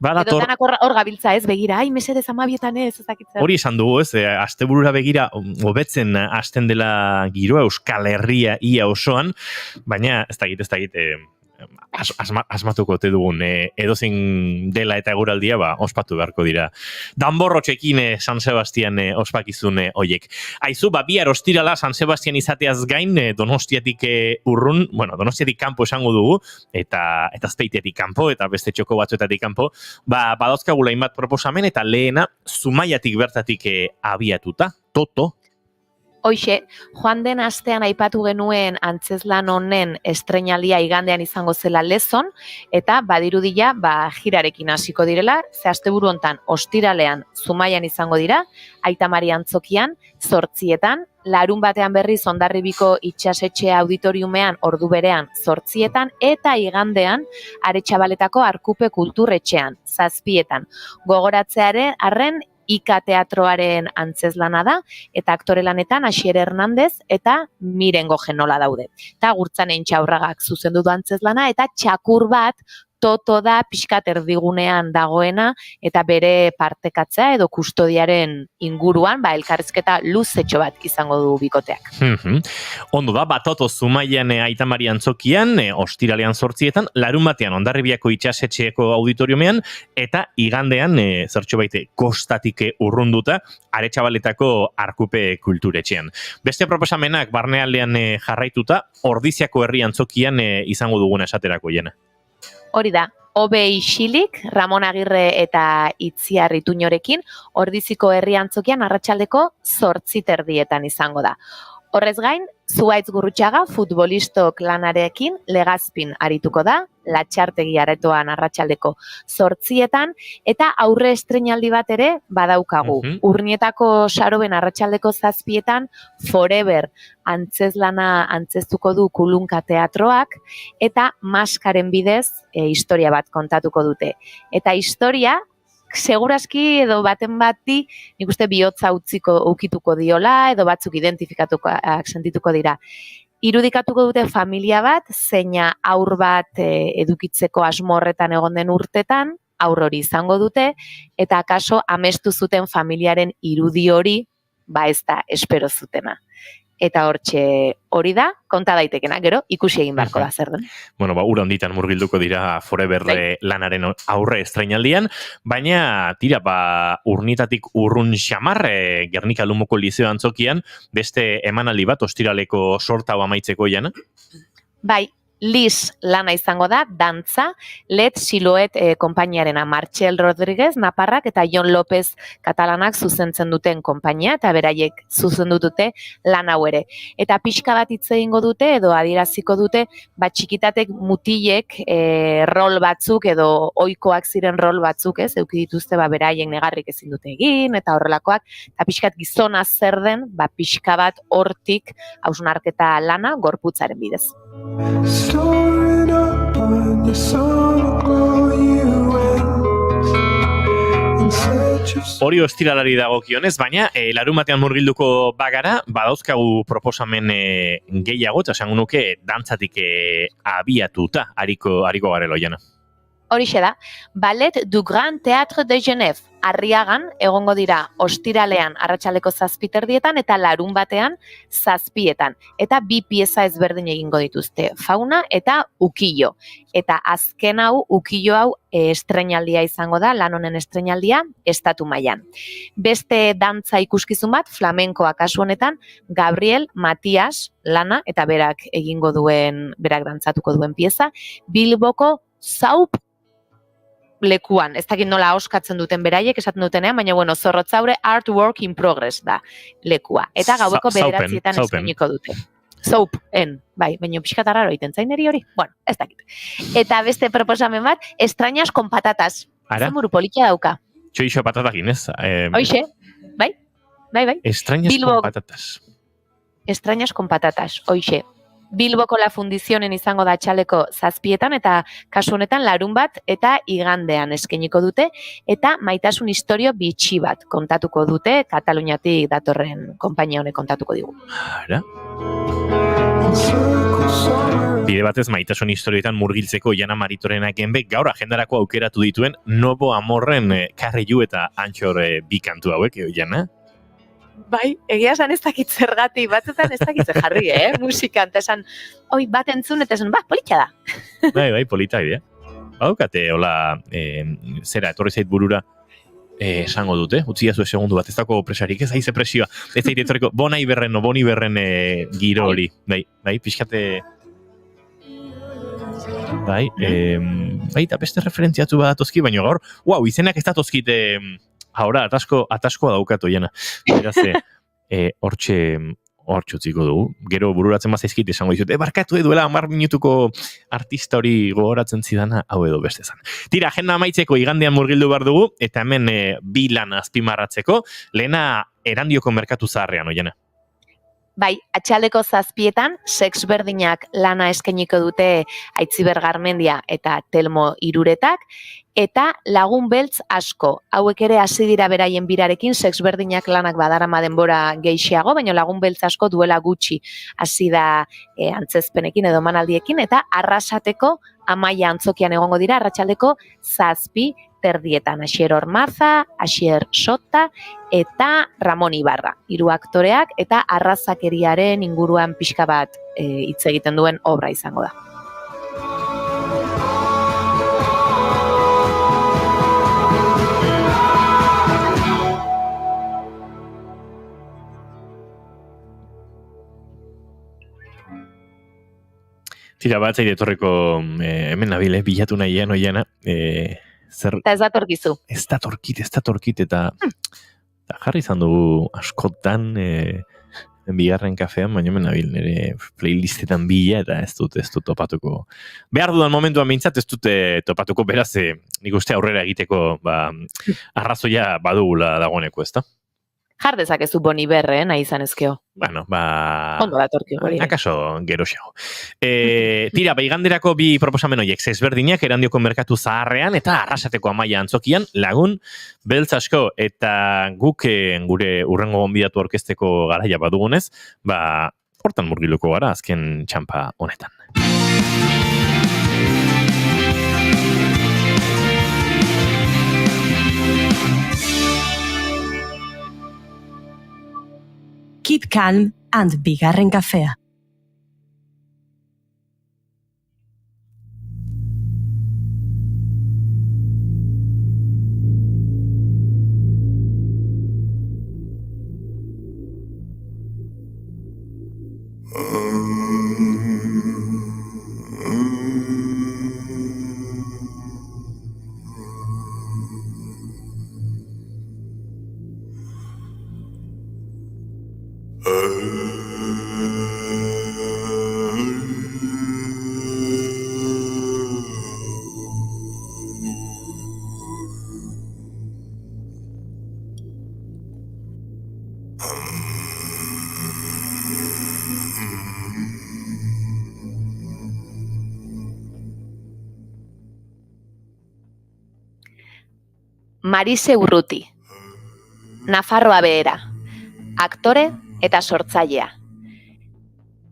Edo danak hor gabiltza ez, begira, mesedez 12etan ez dakitza. Hori esan dugu ez, asteburura begira hobetzen hasten dela giroa Euskal Herria ia osoan, baina ez dakit, asmatuko te dugun, edozein dela eta eguraldia, ospatu beharko dira. Danborrotxekin San Sebastian ospakizun hoiek. Aizu, bihar ostirala San Sebastian izateaz gain, Donostiatik urrun, Donostiatik kanpo esango dugu, eta Azpeitiatik kanpo, eta beste txoko batzuetatik kanpo, badauzkagula hainbat proposamen, eta lehena Zumaiatik bertatik abiatuta, Toto. Hoxe, joan den astean aipatu genuen antzezlan honen estreinalia igandean izango zela Lezon, eta badirudia jirarekin hasiko direla, ze asteburu hontan ostiralean Zumaian izango dira, Aita Mari Antzokian, 8etan, larun batean berriz Hondarribiko itxasetxe auditoriumean ordu berean 8etan, eta igandean Aretxabaletako Arkupe Kulturretxean 7etan. Gogoratzearen arren Ika teatroaren antzezlana da, eta aktore lanetan Asier Hernandez eta Miren Gojenola daude. Eta Gurtzanen Txaurragak zuzendu du antzezlana, eta txakur bat Toto da pixkat erdigunean dagoena, eta bere partekatzea edo kustodiaren inguruan, elkarrizketa luzetxo bat izango du bikoteak. Ondo da, Toto Zumaian Aita Mari Antzokian, ostiralean 8etan, larun batean Hondarribiako itxasetxeeko auditoriumean, eta igandean, zertxo baite, kostatik urrunduta, Aretxabaletako Arkupe Kulturetxean. Beste proposamenak barnealdean jarraituta, Ordiziako herri Antzokian izango duguna esaterako jena. Hori da, Obe Ixilik, Ramon Agirre eta Itziar Ituñorekin, Ordiziko herri Antzokian arratsaldeko 8:00 izango da. Horrez gain, Zuhaitz Gurrutxaga futbolistok lanarekin Legazpin arituko da, Latxartegi aretoan arratsaldeko 8:00, eta aurre estreinaldi bat ere badaukagu. Urnietako Saroben arratsaldeko 7:00 Forever antzezlana antzeztuko du Kulunka teatroak, eta maskaren bidez historia bat kontatuko dute. Eta historia, seguraski edo baten bati, nik uste bihotza ukituko diola, edo batzuk identifikatukoak sentituko dira. Irudikatuko dute familia bat, zeina aur bat edukitzeko asmo horretan egon den urtetan, aur hori izango dute, eta akaso amestu zuten familiaren irudi hori, ez da espero zutena. Eta hortxe hori da, konta daitekena, gero ikusi egin beharko da zer den. Ura honditan murgilduko dira Forever lanaren aurre estreinaldian, baina tira, Urnietatik urrun xamar, Gernika Lumoko Lizeo Antzokian, beste emanaldi bat ostiraleko sorta amaitzeko jana? Bai, Liz lana izango da, dantza, Let Siloet konpainiarena, Martxel Rodríguez, Naparrak eta Jon López katalanak zuzentzen duten konpainia, eta beraiek zuzendu dute lan hau ere. Eta pixka bat hitz egingo dute, edo adieraziko dute, txikitatek mutilek rol batzuk, edo ohikoak ziren rol batzuk, eduki dituzte beraiek negarrik ezin dute egin, eta horrelakoak, eta pixkat gizona zer den, pixka bat hortik hausnarketa lana gorputzaren bidez. Hori ostiralari dagokionez, baina larun batean murgilduko bagara, badauzkagu proposamen gehiago, eta esango nuke dantzatik abiatuta hariko garelo jana. Horixe da, Ballet du Grand Théâtre de Genève, Arriagan egongo dira ostiralean arratsaldeko 7:00 eta larun batean 7:00. Eta 2 pieza ezberdin egingo dituzte, fauna eta ukillo. Eta azken hau, ukillo hau, estreinaldia izango da, lan honen estreinaldia, estatu mailan. Beste dantza ikuskizun bat, flamenkoa kasu honetan, Gabriel Matias lana, eta berak dantzatuko duen pieza, Bilboko Zaup lekuan, ez dakit nola oskatzen duten beraiek, esaten dutenean, baina bueno, Zorrotzaure Artwork in Progress da lekua. Eta gaueko 9:00 eskainiko dute. Zaupen, bai, baina pixka tarraro egiten zaineri hori. Bueno, ez dakit. Eta beste proposamen bat, Extrañas con patatas. Ara? Zemuru politia dauka. Txoixo patatakin, ez? Hoixe, bai. Extrañas con patatas. Extrañas con patatas, hoixe. Bilboko La Fundizionen izango da atxaleko 7:00 eta kasu honetan larun bat eta igandean eskainiko dute eta maitasun istorio bitxi bat kontatuko dute, Kataluniatik datorren konpainia honek kontatuko digu. Ara? Bide batez maitasun historietan murgiltzeko Jana Maritorenak genbek gaur agendarako aukeratu dituen Nobo Amorren Karrilu eta Antxor bi kantu hauek, Jana? Bai, egia esan ez dakit zergatik, batzutan ez dakit zer jarri, musikan, eta esan, bat entzun, eta esan, polita da. Bai, polita idea. Badukate, hola, zera, etorri zait burura, esango dute, utzi jazu segundu bat, ez dako presarik, ez haize presioa, ez zait etorriko, boni berren giro hori, bai, pixkate... Bai, eta beste referentziatu badatozki, baina gaur, izenak ez datozkit, ahora, ataskoa daukatu, Jana. Beraz, hortxe utziko dugu. Gero bururatzen bazaizkit esango dizut, barkatu duela 10 minutuko artista hori gogoratzen zidana, hau edo beste zan. Tira, agenda amaitzeko igandean murgildu behar dugu, eta hemen bi lan azpimarratzeko, lehena Erandioko merkatu zaharrean, Jana. Bai, atxaldeko 7:00 Sex berdinak lana eskainiko dute Aitziber Garmendia eta Telmo Iruretak, eta lagun beltz asko. Hauek ere hasi dira beraien birarekin, Sex berdinak lanak badarama denbora gehiago, baina lagun beltz asko duela gutxi hasi da antzezpenekin edo manaldiekin, eta Arrasateko Amaia antzokian egongo dira, arratsaldeko 7:00. Asier Ormaza, Asier Sota eta Ramon Ibarra. 3 aktoreak eta arrazakeriaren inguruan pixka bat hitz egiten duen obra izango da. Tira bat zaire etorriko hemen nabile, bilatu nahian, Oiana, Eta ez datorkizu. Ez datorkit, eta jarri izan dugu askotan bigarren kafean, baina hemen nabil nire playlistetan bila, eta ez dut topatuko. Behar dudan momentuan behintzat ez dut topatuko, beraz, nik uste aurrera egiteko arrazoia badugula dagoeneko, ezta? Jar dezakezu Boni Berre, nahi izan ezkeo. Bueno, ondo datorki hori. Akaso gero xago. Tira, iganderako bi proposamen horiek, ezberdinak Erandioko merkatu zaharrean eta Arrasateko Amaia antzokian lagun beltz asko, eta guk gure urrengo gonbidatu orkesteko garaia badugunez, hortan murgiluko gara azken txampa honetan. Keep calm and bigarren kafea. Marise Urruti, Nafarroa Behera, aktore eta sortzailea.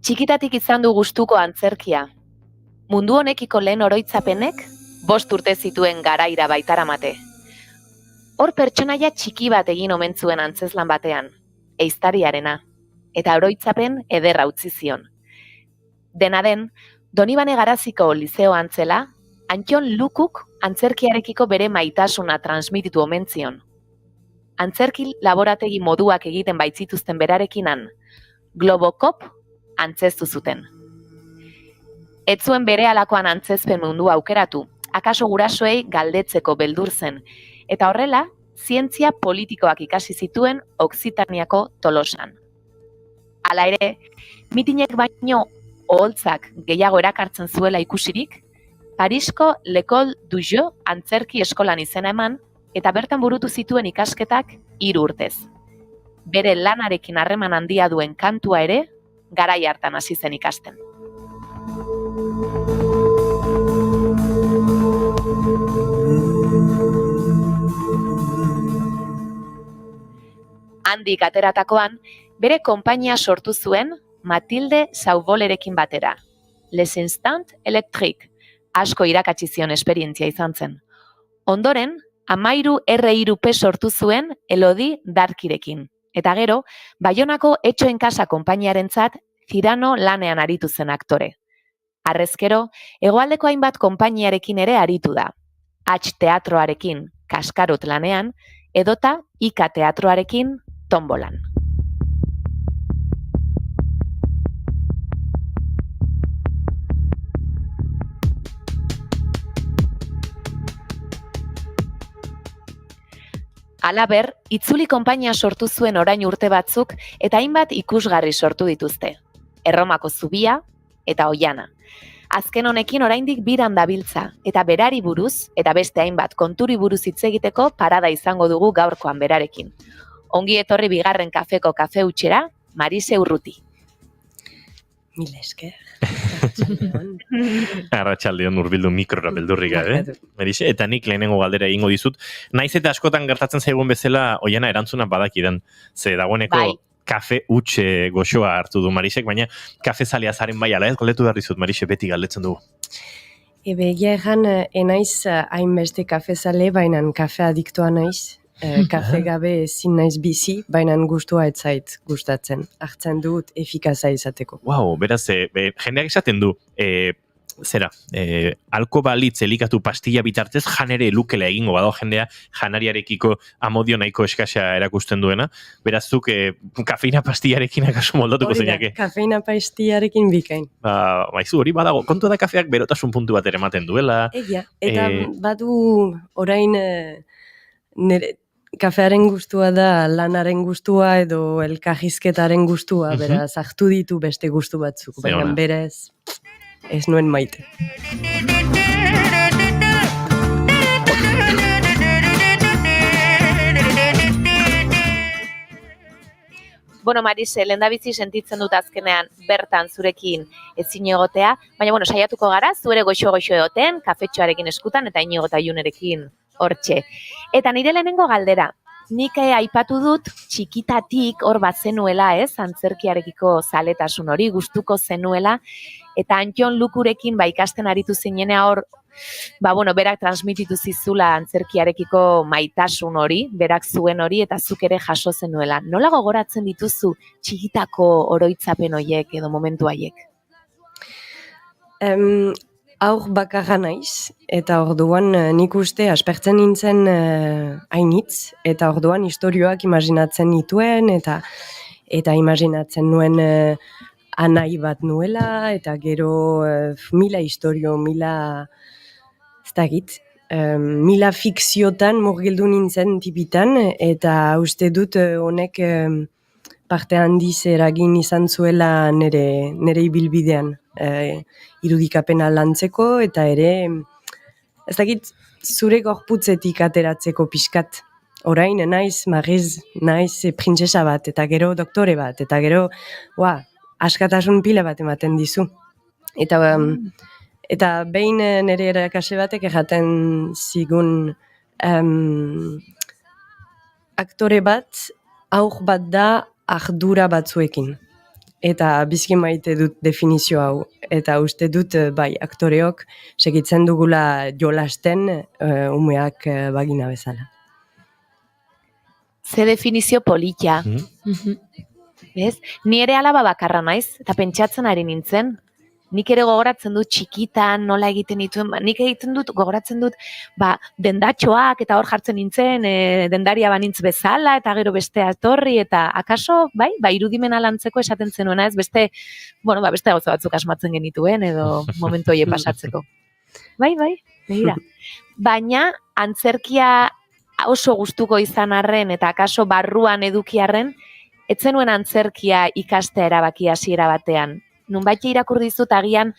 Txikitatik izan du gustuko antzerkia. Mundu honekiko lehen oroitzapenek 5 urte zituen garaira baitaramate. hor pertsonaia txiki bat egin omen zuen antzezlan batean, ehiztariarena, eta oroitzapen ederra utzi zion. Dena den, Donibane Garaziko lizeoan zela, Antton Lukuk antzerkiarekiko bere maitasuna transmititu omen zion. Antzerki laborategi moduak egiten baitzituzten berarekinan, Globocop antzeztu zuten. Ez zuen bere alakoan antzezpen mundua aukeratu, akaso gurasoei galdetzeko beldur zen, eta horrela, zientzia politikoak ikasi zituen Okzitaniako Tolosan. Hala ere, mitinek baino oholtzak gehiago erakartzen zuela ikusirik, Parisko L'École du Jeu antzerki eskolan izena eman, eta bertan burutu zituen ikasketak 3 urtez. Bere lanarekin harreman handia duen kantua ere, garai hartan hasi zen ikasten. Handik ateratakoan, bere konpainia sortu zuen Mathilde Sauvolerekin batera. Les Instants Electriques, asko irakatsi zion esperientzia izan zen. Ondoren, 13 R3P sortu zuen Elodie Darkirekin. Eta gero, Baionako Etxoen Kasa konpainiarentzat Cirano lanean aritu zen aktore. Harrezkero, hegoaldeko hainbat konpainiarekin ere aritu da. H teatroarekin Kaskarot lanean, edota Ika teatroarekin Tombolan. Halaber, Itzuli konpainia sortu zuen orain urte batzuk eta hainbat ikusgarri sortu dituzte. Erromako Zubia eta Oiana. Azken honekin oraindik biran dabiltza eta berari buruz eta beste hainbat konturi buruz hitz egiteko parada izango dugu gaurkoan berarekin. Ongi etorri bigarren kafeko kafe hutxera, Marise Urruti. Mila esker. Arratsaldeon hurbildu mikrora beldurrik gabe. Marise, eta nik lehenengo galdera egingo dizut. Naiz eta askotan gertatzen zaigun bezala Oiana erantzuna badakidan. Ze dagoeneko kafe huts goxoa hartu du Marisek, baina kafe zalea zaren bai ala ez galdetu behar dizut Marise, beti galdetzen dugu. Egia egan, enaiz hainbeste kafe zale, baina kafe adiktoa naiz. Kafe gabe ezin naiz bizi, baina gustua ez zait gustatzen. Hartzen dut efikaza izateko. Wow, beraz, jendeak esaten du, alko balitz elikatu pastilla bitartez janere lukela egingo badago jendea janariarekiko amodio nahiko eskasa erakusten duena. Berazuk kafeina pastillarekin akaso moldatuko zeinake. Kafeina pastillarekin bikain. Maizu, hori badago, kontu da kafeak berotasun puntu bat ere ematen duela. Egia, eta badu orain nire kafearen gustua da lanaren gustua edo elkajizketaren gustua, beraz, hartu ditu beste gustu batzuk, baina berez ez nuen maite. Bueno, Marise, lehendabizi sentitzen dut azkenean bertan zurekin ezin egotea, baina saiatuko gara, zure goxo-goxo egoten, kafetxoarekin eskutan eta Inigo eta Junerekin hortxe. Eta nire lehenengo galdera, nik aipatu dut txikitatik hor bat zenuela, antzerkiarekiko zaletasun hori, gustuko zenuela, eta Antton Lukurekin ikasten aritu zinenea hor, berak transmititu zizula antzerkiarekiko maitasun hori, berak zuen hori, eta zuk ere jaso zenuela. Nola gogoratzen dituzu txikitako oroitzapen horiek edo momentu haiek? Aur bakarra naiz, eta orduan nik uste aspertzen nintzen hainitz, eta orduan istorioak imaginatzen nituen, eta imaginatzen nuen anai bat nuela, eta gero mila istorio, mila fikziotan murgildu nintzen tipitan, eta uste dut honek parte handiz eragin izan zuela nire ibilbidean. Irudikapena lantzeko eta ere zure gorputzetik ateratzeko pixkat. Orain naiz, Mariz, naiz printzesa bat eta gero doktore bat eta gero askatasun pila bat ematen dizu. Eta behin nire erakase batek erraten zigun aktore bat, aur bat da ardura batzuekin. Eta bizki maite dut definizio hau. Eta uste dut, aktoreok segitzen dugula jolasten umeak bagina bezala. Ze definizio polita. Ez? Ni ere alaba bakarra naiz, eta pentsatzen ari nintzen. Nik ere gogoratzen dut txikitan nola egiten dituen, nik gogoratzen dut, dendatxoak eta hor jartzen nintzen, dendaria banintz bezala, eta gero bestea etorri, eta akaso, irudimena lantzeko esaten zenuena, ez beste gauza batzuk asmatzen genituen, edo momentu hori pasatzeko. Begira. Baina, antzerkia oso gustuko izan arren, eta akaso barruan edukiarren, ez zenuen antzerkia ikastea erabaki hasiera batean. Nunbait irakurri dizut agian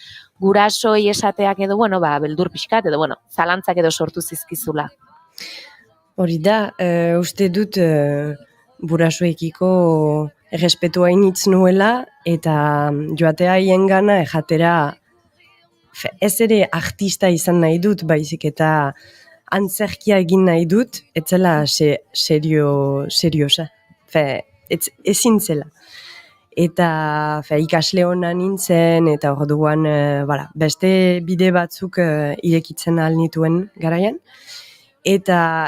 gurasoei esateak edo, beldur pixkat, edo, zalantzak edo sortu zizkizula. Hori da, uste dut gurasoekiko errespetua initz nuela, eta joatea hien gana ejatera, ez ere artista izan nahi dut, baizik eta antzerkia egin nahi dut, etzela seriosa. Ezin zela. Eta ikasle hona nintzen, eta orduan beste bide batzuk irekitzen ahal nituen garaian. Eta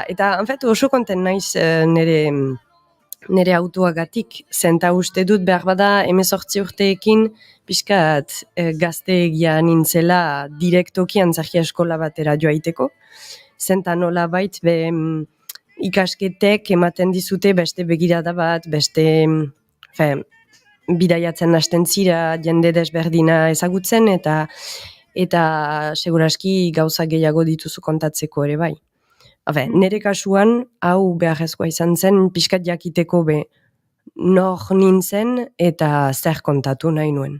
oso konten naiz nire autuagatik, zenta uste dut behar bada 18 urteekin pixkat gazteegia nintzela direktoki antzerkia eskola batera joaiteko, zenta nola bait ikasketek ematen dizute beste begirada bat, beste bidaiatzen hasten zira, jende desberdina ezagutzen, eta seguraski gauza gehiago dituzu kontatzeko ere bai. Nere kasuan, hau beharrezkoa izan zen, pixkat jakiteko nor nintzen eta zer kontatu nahi nuen.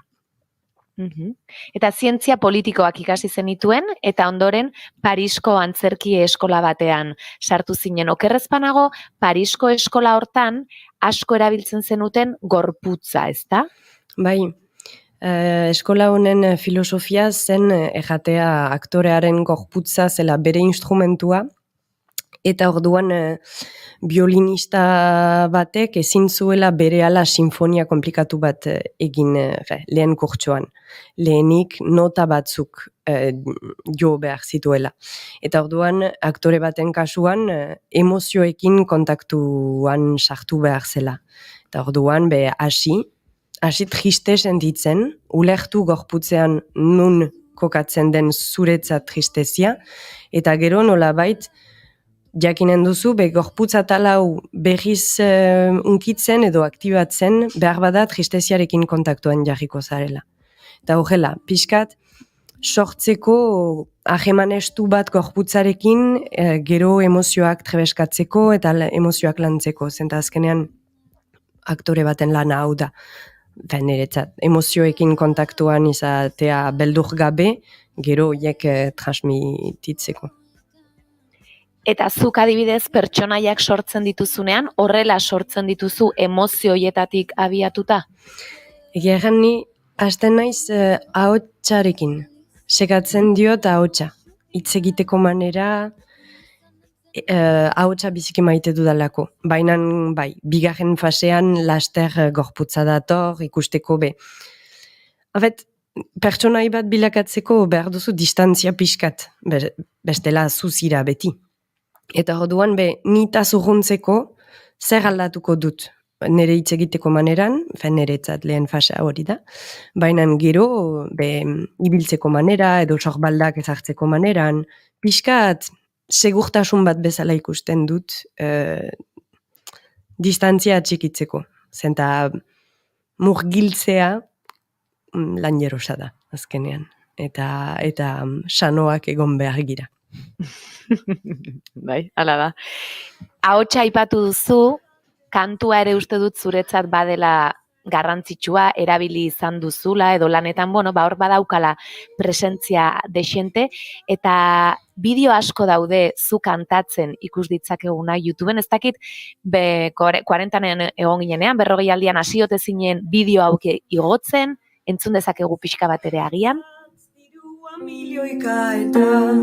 Eta zientzia politikoak ikasi zenituen, eta ondoren Parisko antzerki eskola batean sartu zinen. Okerrezpanago, Parisko eskola hortan asko erabiltzen zenuten gorputza, ezta? Bai, eskola honen filosofia zen ejatea aktorearen gorputza zela bere instrumentua, eta orduan violinista batek ezin zuela berehala sinfonia komplikatu bat egin lehen kurtsoan. Lehenik nota batzuk jo behar zituela. Eta orduan aktore baten kasuan emozioekin kontaktuan sartu behar zela. Eta orduan hasi triste sentitzen, ulertu gorputzean nun kokatzen den zuretzat tristezia, eta gero nolabait jakinen duzu, gorputza talau berriz unkitzen edo aktibatzen behar bada tristeziarekin kontaktuan jarriko zarela. Eta horrela, pixkat, sortzeko ahemanestu bat gorputzarekin gero emozioak trebeskatzeko eta emozioak lantzeko. Zenta azkenean aktore baten lana hau da. Niretzat, emozioekin kontaktuan izatea beldur gabe, gero hiek transmititzeko. Eta zuk adibidez pertsonaiak sortzen dituzunean, horrela sortzen dituzu emozioietatik abiatuta? Egia egan ni, hasten naiz ahotsarekin. Segatzen diot ahotsa. Hitz egiteko manera, ahotsa biziki maite dudalako. Baina bigarren fasean laster gorputza dator, ikusteko pertsonai bat bilakatzeko behar duzu distantzia pixkat, bestela zuzira beti. Eta orduan nita zurruntzeko zer aldatuko dut nire hitz egiteko maneran, niretzat lehen fasea hori da, baina gero ibiltzeko manera edo sorbaldak ezartzeko maneran, pixkat segurtasun bat bezala ikusten dut distantzia atxikitzeko. Zenta murgiltzea lan jerosa da azkenean. Eta sanoak egon behar gira. Bai, hala da. Ahotsa aipatu duzu, kantua ere uste dut zuretzat badela garrantzitsua, erabili izan duzula, edo lanetan, hor badaukala presentzia dexente, eta bideo asko daude zu kantatzen ikus ditzakeguna YouTubeen, ez dakit, 40 egon ginenean, 40 aldian hasiote zinen bideo hauke igotzen, entzun dezakegu pixka bat ere agian. Milioika eta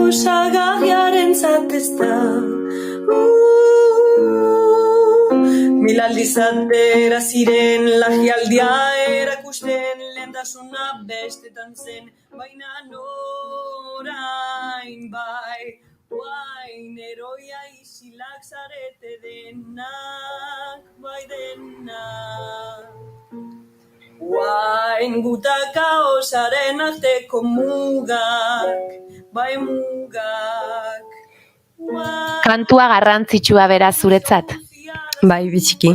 osagarriaren zatezta mil aldizatera ziren lagialdia erakusten lehentasuna bestetan zen baina orain bai Guain eroia isilak zarete denak, bai denak. Guain gutaka osaren arteko mugak, bai mugak. Kantua garrantzitsua bera zuretzat. Bai, biziki.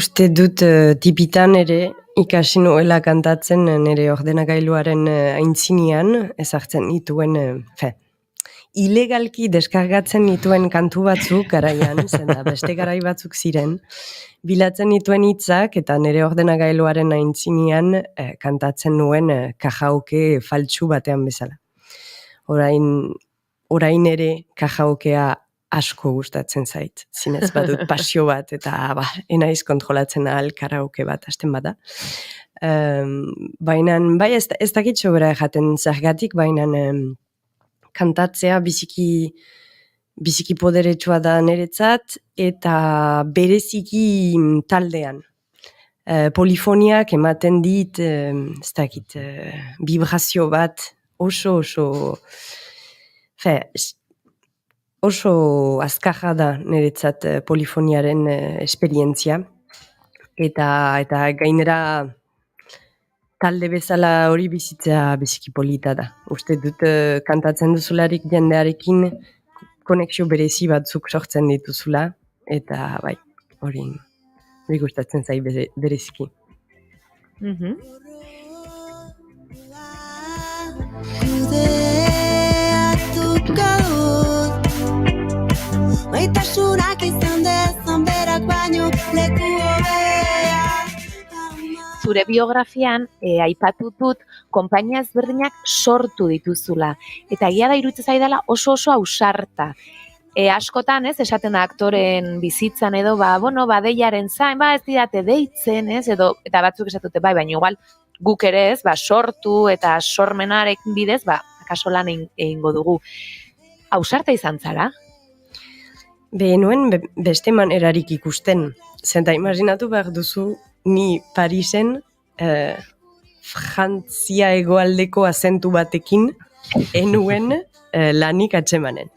Uste dut tipitan ere ikasi nuela kantatzen nire ordenagailuaren aintzinean, ezartzen nituen, ilegalki deskargatzen nituen kantu batzuk garaian, zenta beste garai batzuk ziren, bilatzen nituen hitzak eta nire ordenagailuaren aintzinean kantatzen nuen karaoke faltsu batean bezala. Orain ere karaokea asko gustatzen zait. Zinez badut pasio bat eta enaiz kontrolatzen ahal karaoke bat hasten bada. Baina, bai ez dakit sobera jaten zergatik, baina kantatzea biziki poderetsua da niretzat eta bereziki taldean. Polifoniak ematen dit, ez dakit, vibrazio bat oso azkarra da niretzat polifoniaren esperientzia eta gainera talde bezala hori bizitzea biziki polita da. Uste dut kantatzen duzularik jendearekin konexio berezi batzuk sortzen dituzula eta bai, hori gustatzen zai bereziki. Maitasunak izan dezan berak baino leku hobea. Zure biografian aipatu dut konpainia ezberdinak sortu dituzula. Eta egia da iruditzen zaidala oso ausarta. Askotan, esaten da aktoren bizitzan edo, deiaren zain, ez didate deitzen, edo, eta batzuk esatute, baina igual guk ere sortu eta sormenarekin bidez, akaso lan egingo dugu. Ausarta izan zara? Nuen beste manerarik ikusten. Zenta imaginatu behar duzu, ni Parisen Frantzia hegoaldeko azentu batekin enuen lanik atzemanen.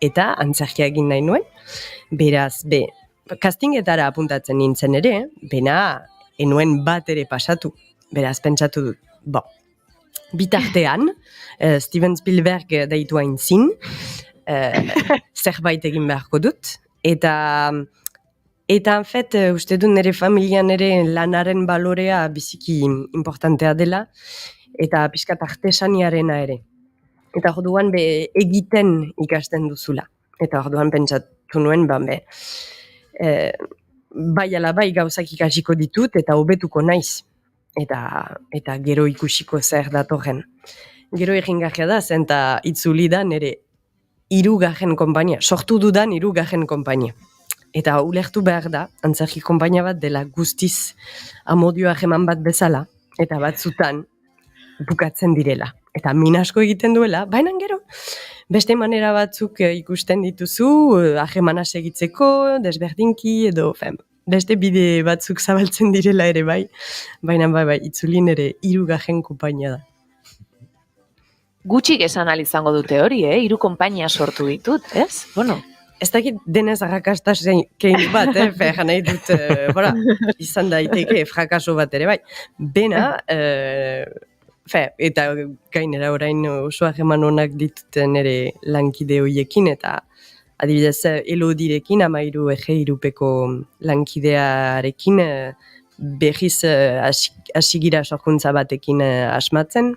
Eta antzerkia egin nahi nuen. Beraz, castingetara apuntatzen nintzen ere, enuen bat ere pasatu. Beraz, pentsatu dut, bitartean, Steven Spielberg deitu hain zin, zerbait egin beharko dut, eta en fet, uste dut nire familian ere lanaren balorea biziki importantea dela, eta pixkat artesaniarena ere. Eta orduan egiten ikasten duzula. Eta orduan pentsatu nuen, bai ala bai gauzak ikasiko ditut eta hobetuko naiz. Eta gero ikusiko zer datorren. Gero egingarria da, zenta itzuli da nire hirugarren konpainia, sortu dudan hirugarren konpainia. Eta ulertu behar da, antzerki konpainia bat dela guztiz amodioa eman bat bezala, eta batzutan bukatzen direla. Eta min asko egiten duela, baina gero, beste manera batzuk ikusten dituzu, ahemana segitzeko, desberdinki, edo, beste bide batzuk zabaltzen direla ere bai, baina bai, itzulin ere hirugarren konpainia da. Gutxik esan izango dute hori, hiru konpainia sortu ditut, ez? Ez dakit denez arrakastasen kein bat, jana nahi dut, izan daiteke frakaso bat ere bai. Bena, eta gainera orain oso hageman honak dituten ere lankide horiekin, eta adibidez Elodirekin, 13 irupeko lankidearekin, berriz hasigira sorkuntza batekin asmatzen,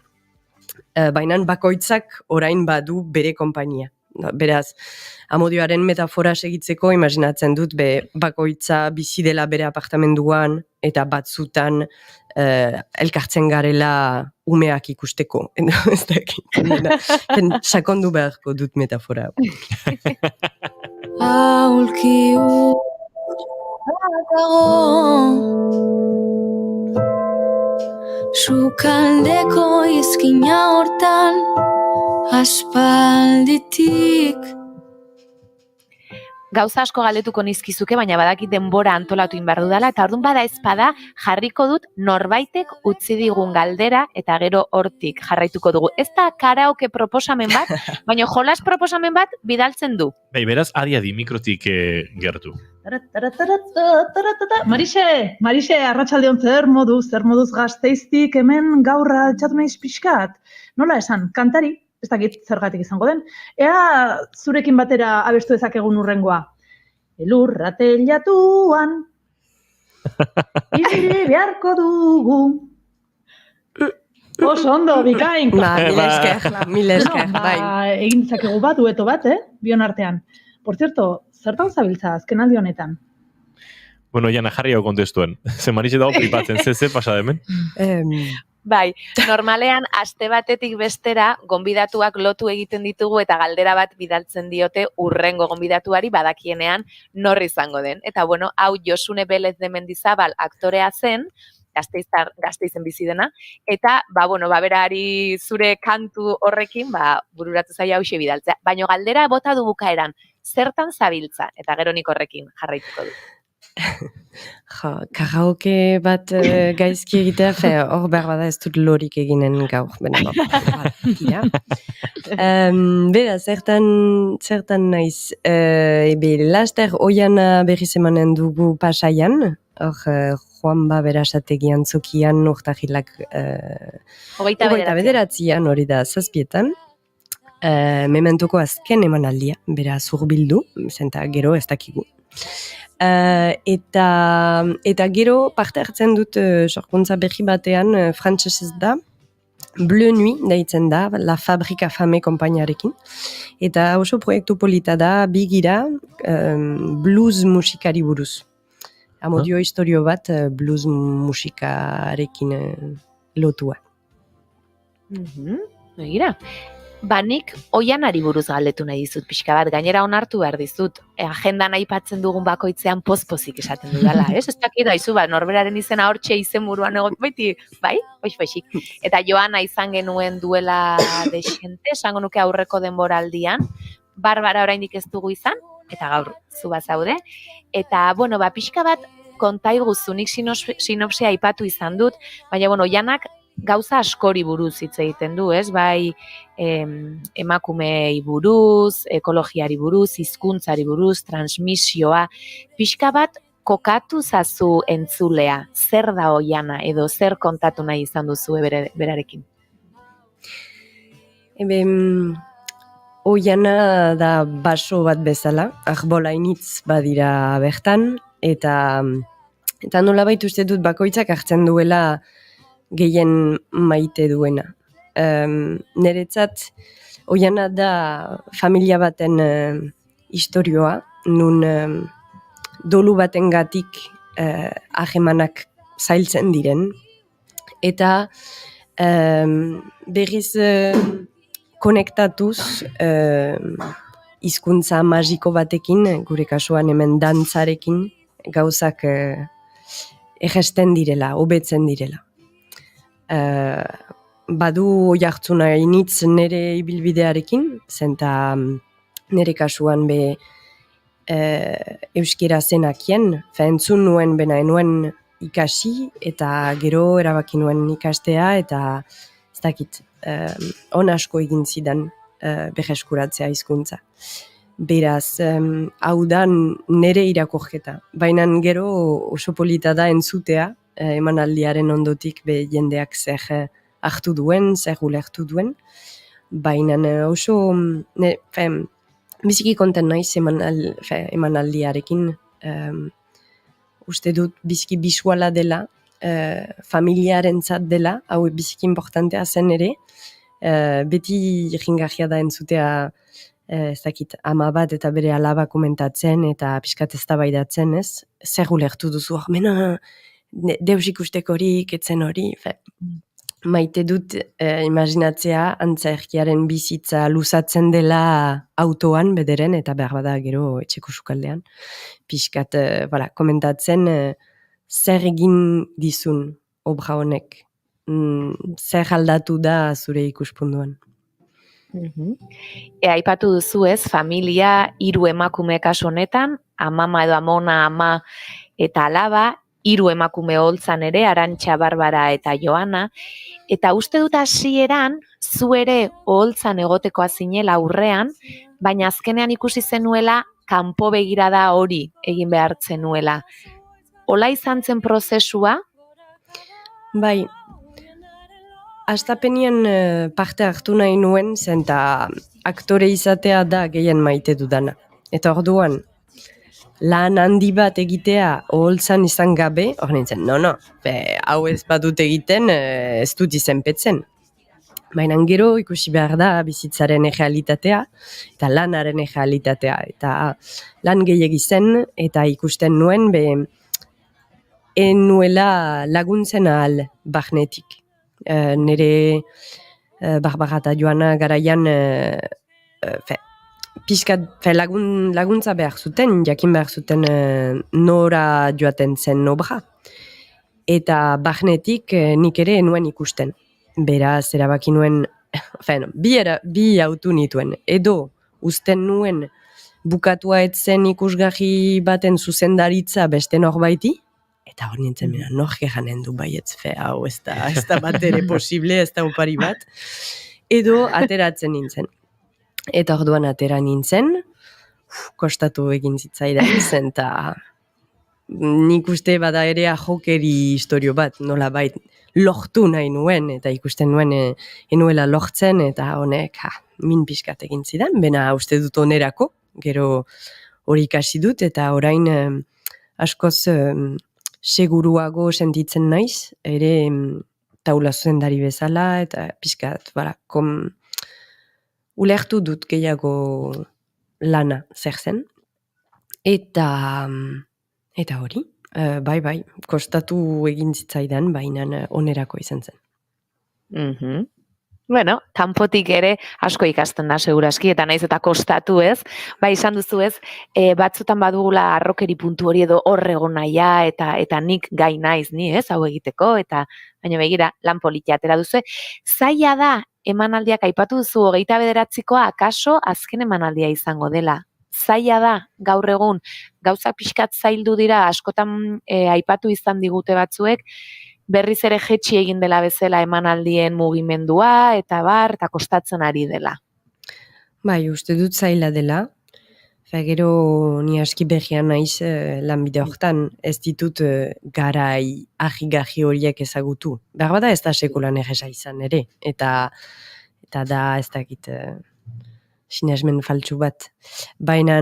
baina bakoitzak orain badu bere konpainia. Beraz, amodioaren metafora segitzeko imaginatzen dut bakoitza bizi dela bere apartamenduan eta batzutan elkartzen garela umeak ikusteko. Ez dakit, sakondu beharko dut metafora. Aulki sukaldeko izkina hortan aspalditik. gauza asko galdetuko nizkizuke, baina badakit denbora antolatu inbar dudala, eta orduan bada ezpada jarriko dut norbaitek utzi digun galdera, eta gero hortik jarraituko dugu. Ez da karaoke proposamen bat, baina jolas proposamen bat bidaltzen du. Bai, beraz, adi mikrotik gertu. Marixe, arratsaldeon zer moduz Gasteiztik hemen gaurra altxatu naiz pixkat. Nola esan, kantari, ez dakit zergatik izango den. Ea zurekin batera abestu dezakegun urrengoa. Elurra teilatuan, ibili beharko dugu. Oso ondo, bikain. Mil esker, bai. Egin dezakegu bat, dueto bat, bion artean. Por cierto, zertan zabiltza azken aldi honetan? Bueno, Jana, jarri hau kontestuen. Ze Marixe dago pripatzen, ze pasa demen? Bai, normalean aste batetik bestera gonbidatuak lotu egiten ditugu eta galdera bat bidaltzen diote urrengo gonbidatuari badakienean nor izango den. Eta bueno, hau Josune Belez de Mendizabal aktorea zen, Gasteizen bizi dena, eta berari zure kantu horrekin bururatu zaila hauxe bidaltzea. Baina galdera bota du bukaeran, zertan zabiltza, eta gero nik horrekin jarraituko du. Karaoke bat gaizki egitea, hor behar bada ez dut lorik eginen gaur, benago. Bera, zertan naiz, laster Oiana berriz emanen dugu Pasaian, hor Juan Berasategian zokian urtahilak Hogeita bederatzian hori da zazpietan. Mementuko azken emanaldia, bera zurbildu, zenta gero ez dakigu. Eta gero parte hartzen dut sorkuntza berri batean frantsesez da, Bleu Nuit deitzen da, La Fabrica Fame konpainiarekin. Eta oso proiektu polita da, bigira blues musikari buruz. Amodio historio bat blues musikarekin lotua. Begira. Nik Oianari buruz galdetu nahi dizut pixka bat, gainera onartu behar dizut, agendan aipatzen dugun bakoitzean pozpozik esaten dudala, ez? Ez dakit daizu, norberaren izena hortxe izen buruan egot, baiti, bai? Oixik. Eta Joana izan genuen duela desente, esango nuke aurreko denboraldian, Barbara oraindik ez dugu izan, eta gaur zu bazaude, eta, pixka bat kontaiguzu, nik sinopsia aipatu izan dut, baina, Oianak gauza askori buruz hitz egiten du, ez? Bai, emakumei buruz, ekologiari buruz, hizkuntzari buruz, transmisioa, pixka bat kokatu zazu entzulea, zer da Oiana edo zer kontatu nahi izan duzu berarekin? Oiana da baso bat bezala, arbolainitz badira bertan, eta nolabait uste dut bakoitzak hartzen duela gehien maite duena. Neretzat, Oiana da familia baten istorioa, nun dolu batengatik ahemanak zailtzen diren, eta berriz konektatuz hizkuntza magiko batekin, gure kasuan hemen dantzarekin, gauzak erresten direla, hobetzen direla. Badu oihartzuna initz nere ibilbidearekin, zenta nere kasuan be euskera zenakien, entzun nuen bena enuen ikasi, eta gero erabaki nuen ikastea, eta ez dakit, on asko egin zidan berreskuratzea hizkuntza. Beraz, hau da nere irakorketa, baina gero oso polita da entzutea, emanaldiaren ondotik be jendeak zer hartu duen, zer ulertu duen, baina oso biziki konten naiz emanaldiarekin, uste dut biziki bisuala dela, familiarentzat dela, hau biziki importantea zen ere, beti jingarria da entzutea ez dakit, ama bat eta bere alaba komentatzen eta pixkat eztabaidatzen, ez? Zer ulertu duzu, mena deus ikustekorik, etzen hori, maite dut imaginatzea antzerkiaren bizitza luzatzen dela autoan bederen, eta behar bada gero etxeko sukaldean. Pixkat, komentatzen zer egin dizun obra honek, zer aldatu da zure ikuspunduan. Aipatu duzu ez, familia, 3 emakume kasu honetan, amama edo amona, ama eta alaba, 3 emakume holtzan ere, Arantxa, Barbara eta Joana, eta uste dut hasieran zu ere oholtzan egotekoa zinela aurrean, baina azkenean ikusi zenuela kanpo begirada hori egin behar zenuela. Hola izan zen prozesua? Bai, astapenien parte hartu nahi nuen, zen eta aktore izatea da gehien maite dudana. Eta orduan, lan handi bat egitea oholtzan izan gabe, hor nintzen, hau ez badut egiten, ez dut izenpetzen. Baina gero ikusi behar da bizitzaren errealitatea eta lanaren errealitatea. Eta lan gehiegi zen eta ikusten nuen nuela laguntzen ahal barnetik. Nire Barbara eta Joana garaian laguntza behar zuten, jakin behar zuten nora joaten zen obra. Eta barnetik nik ere nuen ikusten. Beraz, erabaki nuen, bi autu nituen. Edo, usten nuen bukatua etzen ikusgarri baten zuzendaritza beste norbaiti, eta hor nintzen, nork eganen du baietz, hau ez da bat ere posible, ez da opari bat. Edo, ateratzen nintzen. Eta orduan atera nintzen, kostatu egin zitzaidan zen, eta nik uste bada ere ajokeri historio bat, nola bait, lortu nahi nuen, eta ikusten nuen enuela lortzen, eta honek min pixkat egin zidan, bena uste dut onerako, gero hori ikasi dut, eta orain askoz seguruago sentitzen naiz, ere taula zuzendari bezala, eta pixkat, ulertu dut gehiago lana zer zen, eta hori, bai, kostatu egin zitzaidan, baina onerako izan zen. Bueno, kanpotik ere asko ikasten da seguraski, eta naiz eta kostatu ez, bai izan duzu ez, batzutan badugula arrokeri puntu hori edo horrego naia, eta nik gai naiz ni ez, hau egiteko, eta baina begira, lan politia atera duzu. Zaila da, emanaldiak aipatu duzu 29koa, akaso azken emanaldia izango dela. Zaila da, gaur egun, gauza pixkat zaildu dira, askotan aipatu izan digute batzuek, berriz ere jetxi egin dela bezala emanaldien mugimendua, eta kostatzen ari dela. Bai, uste dut zaila dela, gero ni aski behian naiz lanbide hortan, ez ditut garai ahi-gahi horiek ezagutu. Behar bada ez da sekulan egesa izan ere, eta da ez dakit sinesmen faltsu bat. Baina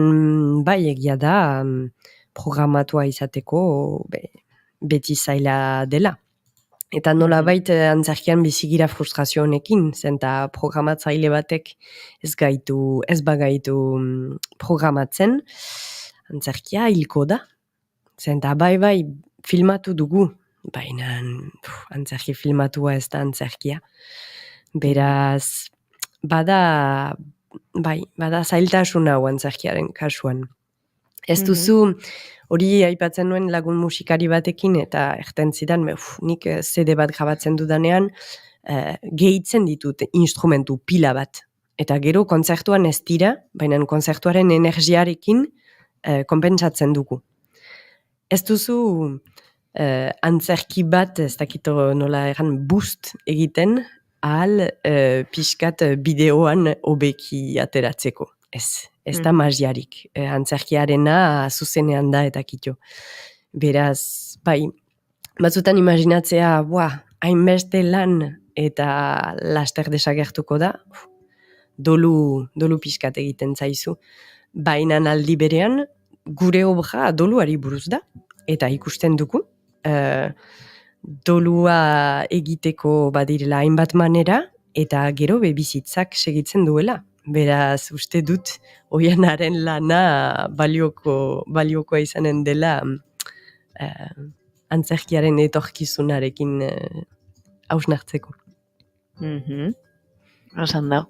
bai egia da programatua izateko beti zaila dela. Eta nola bait antzerkian bizigira frustrazio honekin, zenta programatzaile batek ez bagaitu programatzen, antzerkia hilko da. Zenta bai filmatu dugu, baina antzerki filmatua ez da antzerkia. Beraz, bada zailtasun hau antzerkiaren kasuan. Ez duzu, hori aipatzen nuen lagun musikari batekin, eta erten zidan, nik CD bat grabatzen dudanean, gehitzen ditut instrumentu pila bat. Eta gero kontzertuan ez dira, baina kontzertuaren energiarekin konpentsatzen dugu. Ez duzu antzerki bat, ez dakito nola egan boost egiten, ahal pixkat bideoan hobeki ateratzeko. Ez da magiarik. Antzerkiarena zuzenean da eta kito. Beraz, bai, batzutan imaginatzea, hainbeste lan eta laster desagertuko da, dolu pixkat egiten zaizu. Baina aldi berean, gure obra doluari buruz da, eta ikusten dugu. Dolua egiteko badirela hainbat manera, eta gero bizitzak segitzen duela. Beraz, uste dut, Oianaren lana baliokoa izanen dela antzerkiaren etorkizunarekin hausnartzeko. Osan da.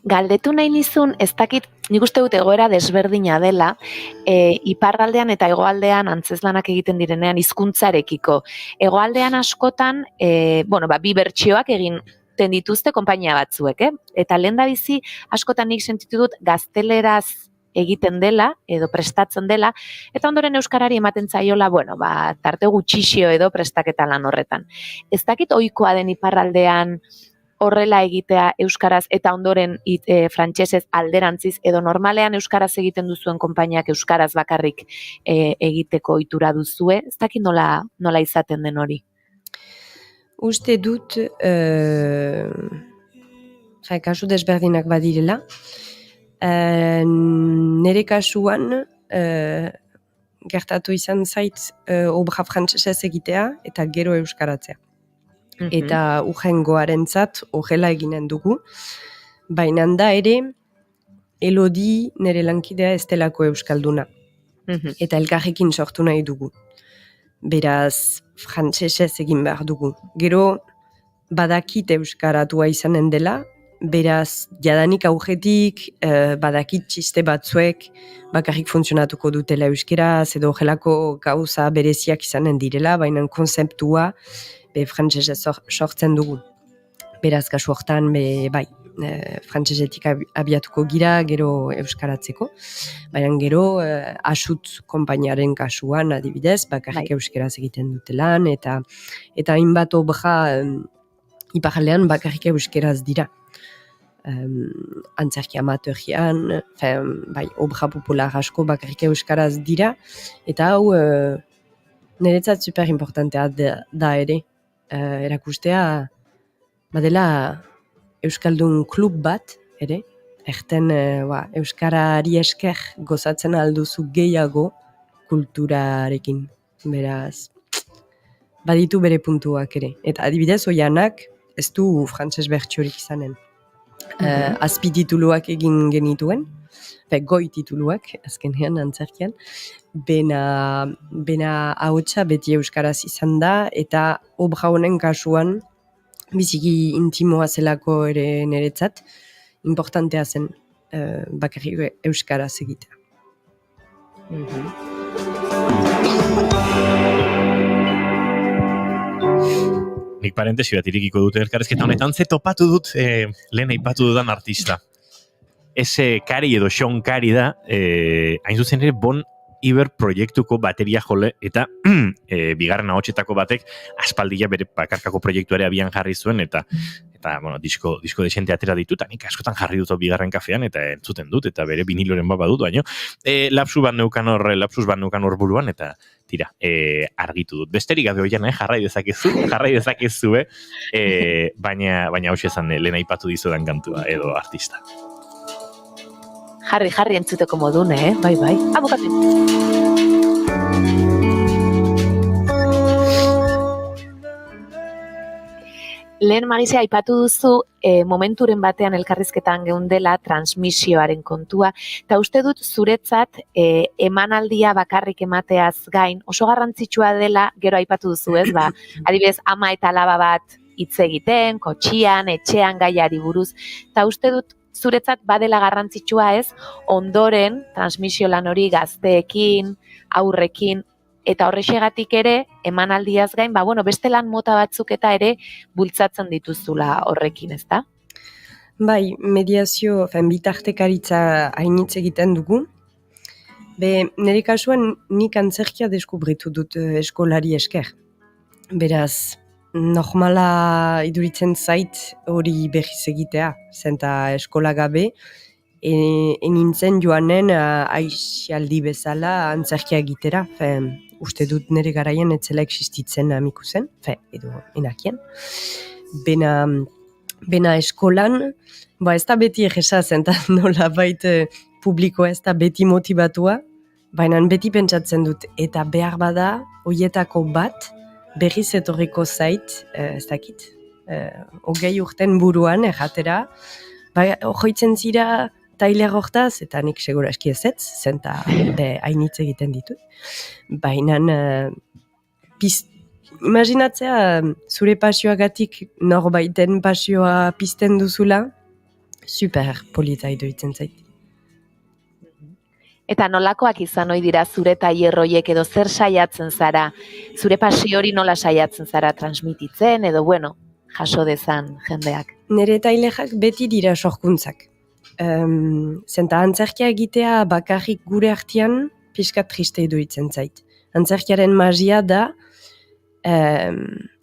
Galdetu nahi nizun, ez dakit, nik uste dut egoera desberdina dela, iparraldean eta hegoaldean antzeslanak egiten direnean hizkuntzarekiko. Hegoaldean askotan, bi bertsioak egin egiten dituzte konpainia batzuek, Eta lehendabizi askotan nik sentitu dut gazteleraz egiten dela, edo prestatzen dela, eta ondoren euskarari ematen zaiola, tarte gutxixio edo prestaketa lan horretan. Ez dakit ohikoa den iparraldean horrela egitea euskaraz eta ondoren frantsesez alderantziz, edo normalean euskaraz egiten duzuen konpainiak euskaraz bakarrik egiteko ohitura duzue, ez dakit nola izaten den hori. Uste dut, kasu desberdinak badirela, nire kasuan gertatu izan zait obra frantsesez egitea eta gero euskaratzea. Eta urrengoarentzat horrela eginen dugu. Baina da ere, Elodi nire lankidea ez delako euskalduna. Eta elkarrekin sortu nahi dugu. Beraz, frantsesez egin behar dugu. Gero, badakit euskaratua izanen dela, beraz, jadanik aurretik, badakit txiste batzuek bakarrik funtzionatuko dutela euskeraz, edo horrelako gauza bereziak izanen direla, baina konzeptua frantsesez sortzen dugu. Beraz, kasu hortan, frantsesetik abiatuko gira, gero euskaratzeko. Baina gero, asut konpainiaren kasuan, adibidez, bakarrik euskeraz egiten dutelan, eta hainbat obra iparraldean bakarrik euskeraz dira. Antzerki amateurian, obra popular asko bakarrik euskaraz dira, eta hau niretzat super importantea da ere, erakustea badela euskaldun klub bat, ere, erten euskarari esker gozatzen alduzu gehiago kulturarekin, beraz, baditu bere puntuak ere. Eta adibidez, Oianak ez du frantses bertsiorik izanen. Azpitituluak egin genituen, goi tituluak, azkenean antzerkian, bena ahotsa beti euskaraz izan da, eta obra honen kasuan, biziki intimoa zelako ere niretzat, importantea zen bakarrik euskaraz egitea. Nik parentesi bat irikiko dute elkarrezketa honetan, ze topatu dut lehen aipatu dudan artista. Ese Kari edo Sean Kari da, hain zuzen ere Bon Iver proiektuko bateria jole, eta bigarren ahotsetako batek aspaldia bere bakarkako proiektuare abian jarri zuen, eta disko desente atera ditut, nik askotan jarri dut bigarren kafean, eta entzuten dut, eta bere viniloren badut, baino. Lapsus bat neukan hor buruan, eta tira, argitu dut. Besterik gabe hoian, jarrai dezakezu, baina hau esan lehen aipatu dizudan kantua, edo artista. Jarri entzuteko modune, bai. Abokatu. Lehen Magise aipatu duzu momenturen batean elkarrizketan geundela transmisioaren kontua, eta uste dut zuretzat emanaldia bakarrik emateaz gain oso garrantzitsua dela, gero aipatu duzu ez, adibidez ama eta alaba bat hitz egiten, kotxian, etxean gaiari buruz, eta uste dut zuretzat badela garrantzitsua ez, ondoren transmisio lan hori gazteekin, aurrekin, eta horrexegatik ere, emanaldiaz gain, beste lan mota batzuk eta ere bultzatzen dituzula horrekin, ezta? Bai, mediazio, bitartekaritza hainitz egiten dugu. Nire kasuan nik antzerkia deskubritu dut eskolari esker. Beraz, normala iduritzen zait hori berriz egitea, zenta eskola gabe, enintzen joanen aixialdi bezala antzerkia egitera, uste dut nire garaien etzela existitzen amiku zen, edo enakien. Bena eskolan, ez da beti egesa zenta nola bait publikoa ez da beti motibatua, baina beti pentsatzen dut, eta behar bada, hoietako bat, berriz etorriko zait, ez dakit, 20 urten buruan erratera, joitzen zira tailer hortaz, eta nik segura eski ezetz, zenta hainitz egiten ditut. Baina, imaginatzea zure pasioagatik norbaiten pasioa pizten duzula, super polita iruditzen zait. Eta nolakoak izan ohi dira zure tailerroiek edo zer saiatzen zara? Zure pasio hori nola saiatzen zara transmititzen edo jaso dezan jendeak? Nire tailexak beti dira sorkuntzak. Zenta antzerkia egitea bakarrik gure artean pixkat triste iduritzen zait. Antzerkiaren magia da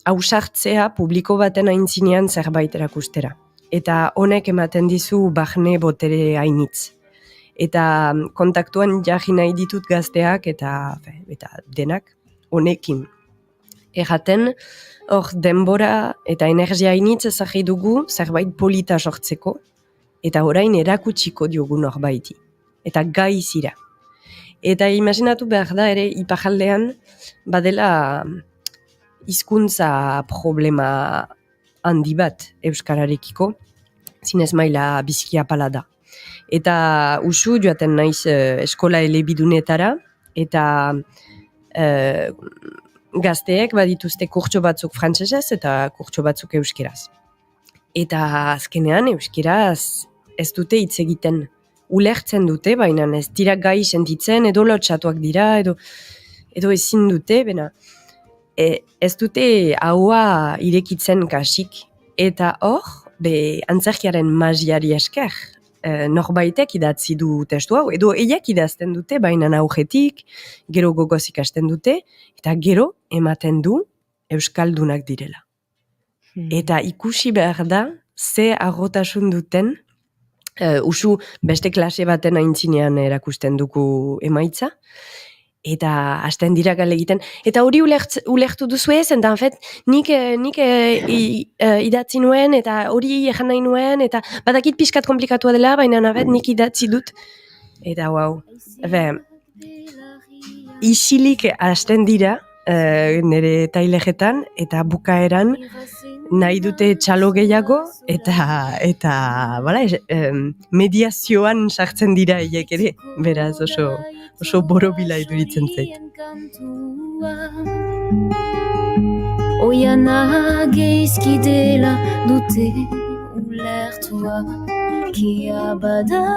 ausartzea publiko baten aintzinean zerbait erakustera. Eta honek ematen dizu barne botere hainitz. Eta kontaktuan jarri nahi ditut gazteak eta denak honekin. Erraten, hor denbora eta energia hainitz ezagri dugu zerbait polita sortzeko, eta orain erakutsiko diogu norbaiti. Eta gai zira. Eta imaginatu behar da ere iparaldean badela hizkuntza problema handi bat euskararekiko, zinez maila bizkia pala da. Eta usu joaten naiz eskola elebidunetara, eta gazteek badituzte kurtso batzuk frantsesez eta kurtso batzuk euskeraz. Eta azkenean euskeraz ez dute hitz egiten. Ulertzen dute, baina ez dira gai sentitzen, edo lotxatuak dira, edo ezin dute, bena. Ez dute haua irekitzen kasik. Eta hor, antzerkiaren magiari esker, norbaitek idatzi du testu hau, edo eiek idazten dute, baina aurretik, gero gogoz ikasten dute, eta gero ematen du euskaldunak direla. Eta ikusi behar da, ze arrotasun duten, usu beste klase baten aintzinean erakusten dugu emaitza, eta hasten dira gale egiten. Eta hori ulertu duzu ez, eta nik idatzi nuen, eta hori ejan nahi nuen, eta badakit pixkat komplikatua dela, baina nik idatzi dut. Eta wow, isilik hasten dira nire tailejetan, eta bukaeran nahi dute txalo gehiago, eta mediazioan sartzen dira hiek ere, beraz oso borobila iduritzen zait. Oiana geizki dela dute ulertua, kia bada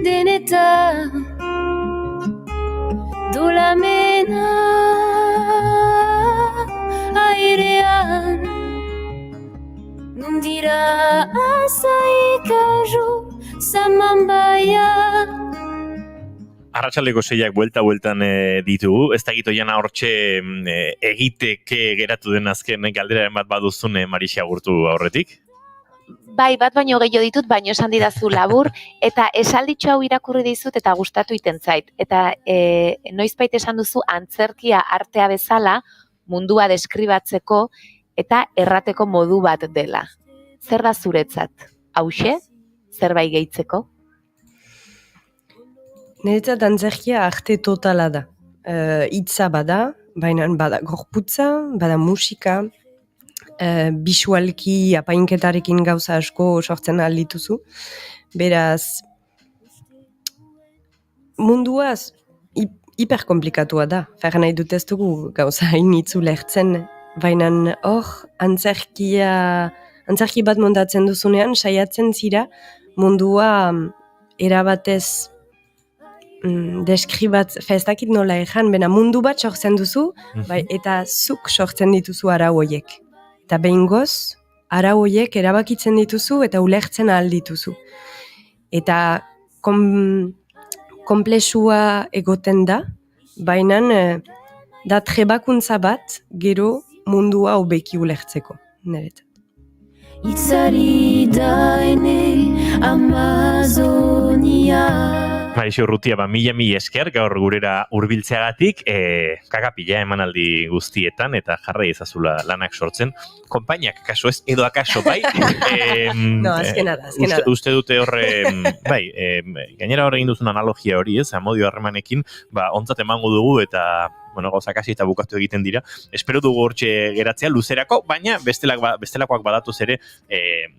deneta dolamena airean, nundira azaikaju samambaia. Arratsaldeko 6ak bueltan ditugu, ez dakit Oiana hortxe egiteke geratu den azken galderaren bat baduzun Marixi agurtu aurretik? Bai, bat baino gehiago ditut, baino esan didazu labur, eta esalditxo hau irakurri dizut eta gustatu iten zait. Eta noizbait esan duzu antzerkia artea bezala mundua deskribatzeko eta errateko modu bat dela. Zer da zuretzat? Hauxe? Zerbait gehitzeko? Niretzat antzerkia arte totala da. Hitza bada, baina bada gorputza, bada musika, bisualki apainketarekin gauza asko sortzen aldituzu. Beraz, munduaz hiperkomplikatua da. Fer nahi dut ez dugu gauza hainitzu lertzen, baina hor antzerki bat montatzen duzunean, saiatzen zira mundua erabatez ez dakit nola ejan, bena mundu bat sortzen duzu, eta zuk sortzen dituzu arau hoiek. Eta behingoz, arau hoiek erabakitzen dituzu eta ulertzen ahal dituzu. Eta konplexua egoten da, baina da trebakuntza bat gero mundua hobeki ulertzeko. Niretzat. Itzari da ene Amazonia. Marixi Urrutia, mila esker gaur gurera hurbiltzeagatik, kakapila emanaldi guztietan eta jarrai ezazula lanak sortzen. Konpainiak kaso ez, edo akaso bai. No, azkena da. Uste dute horre, gainera horre egin duzun analogia hori ez, amodio harremanekin, ontzat emango dugu eta gauzak hasi eta bukatu egiten dira. Espero dugu hortxe geratzea luzerako, baina bestelakoak badatuz ere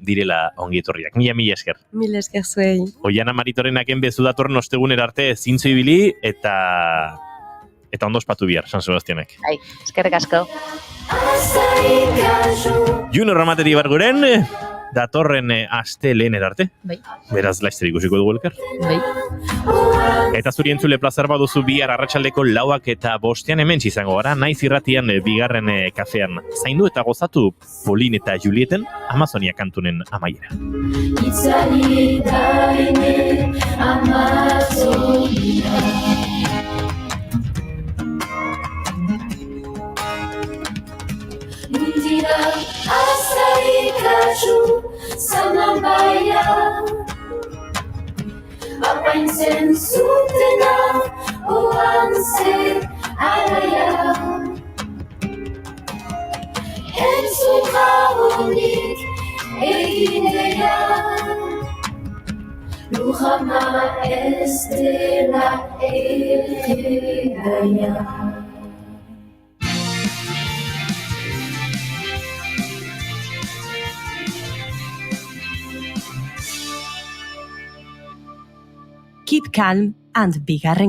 direla ongi etorriak. Mila esker. Mila esker zuei. Oiana Maritorenaken bezu datorren osteguner arte zintzo ibili eta ondo ospatu bihar, San Sebastianek. Bai, eskerrik asko. Juno Ramateri barguren, datorren astelehen arte. Bai. Beraz, laizter ikusiko dugu elkar. Bai. Eta zuri entzule plazar baduzu bihar arratsaldeko 4:05 hemen izango gara, Naiz Irratian bigarren kafean. Zaindu eta gozatu Polin eta Julieten Amazonia kantunen amaiera. Itzali daine Amazonia. Mundira azarikazu Samambaia Apaintzen zutena Oan zer araia Entzun jabonik eginea Lujama ez dela egaia Keep calm and bigarren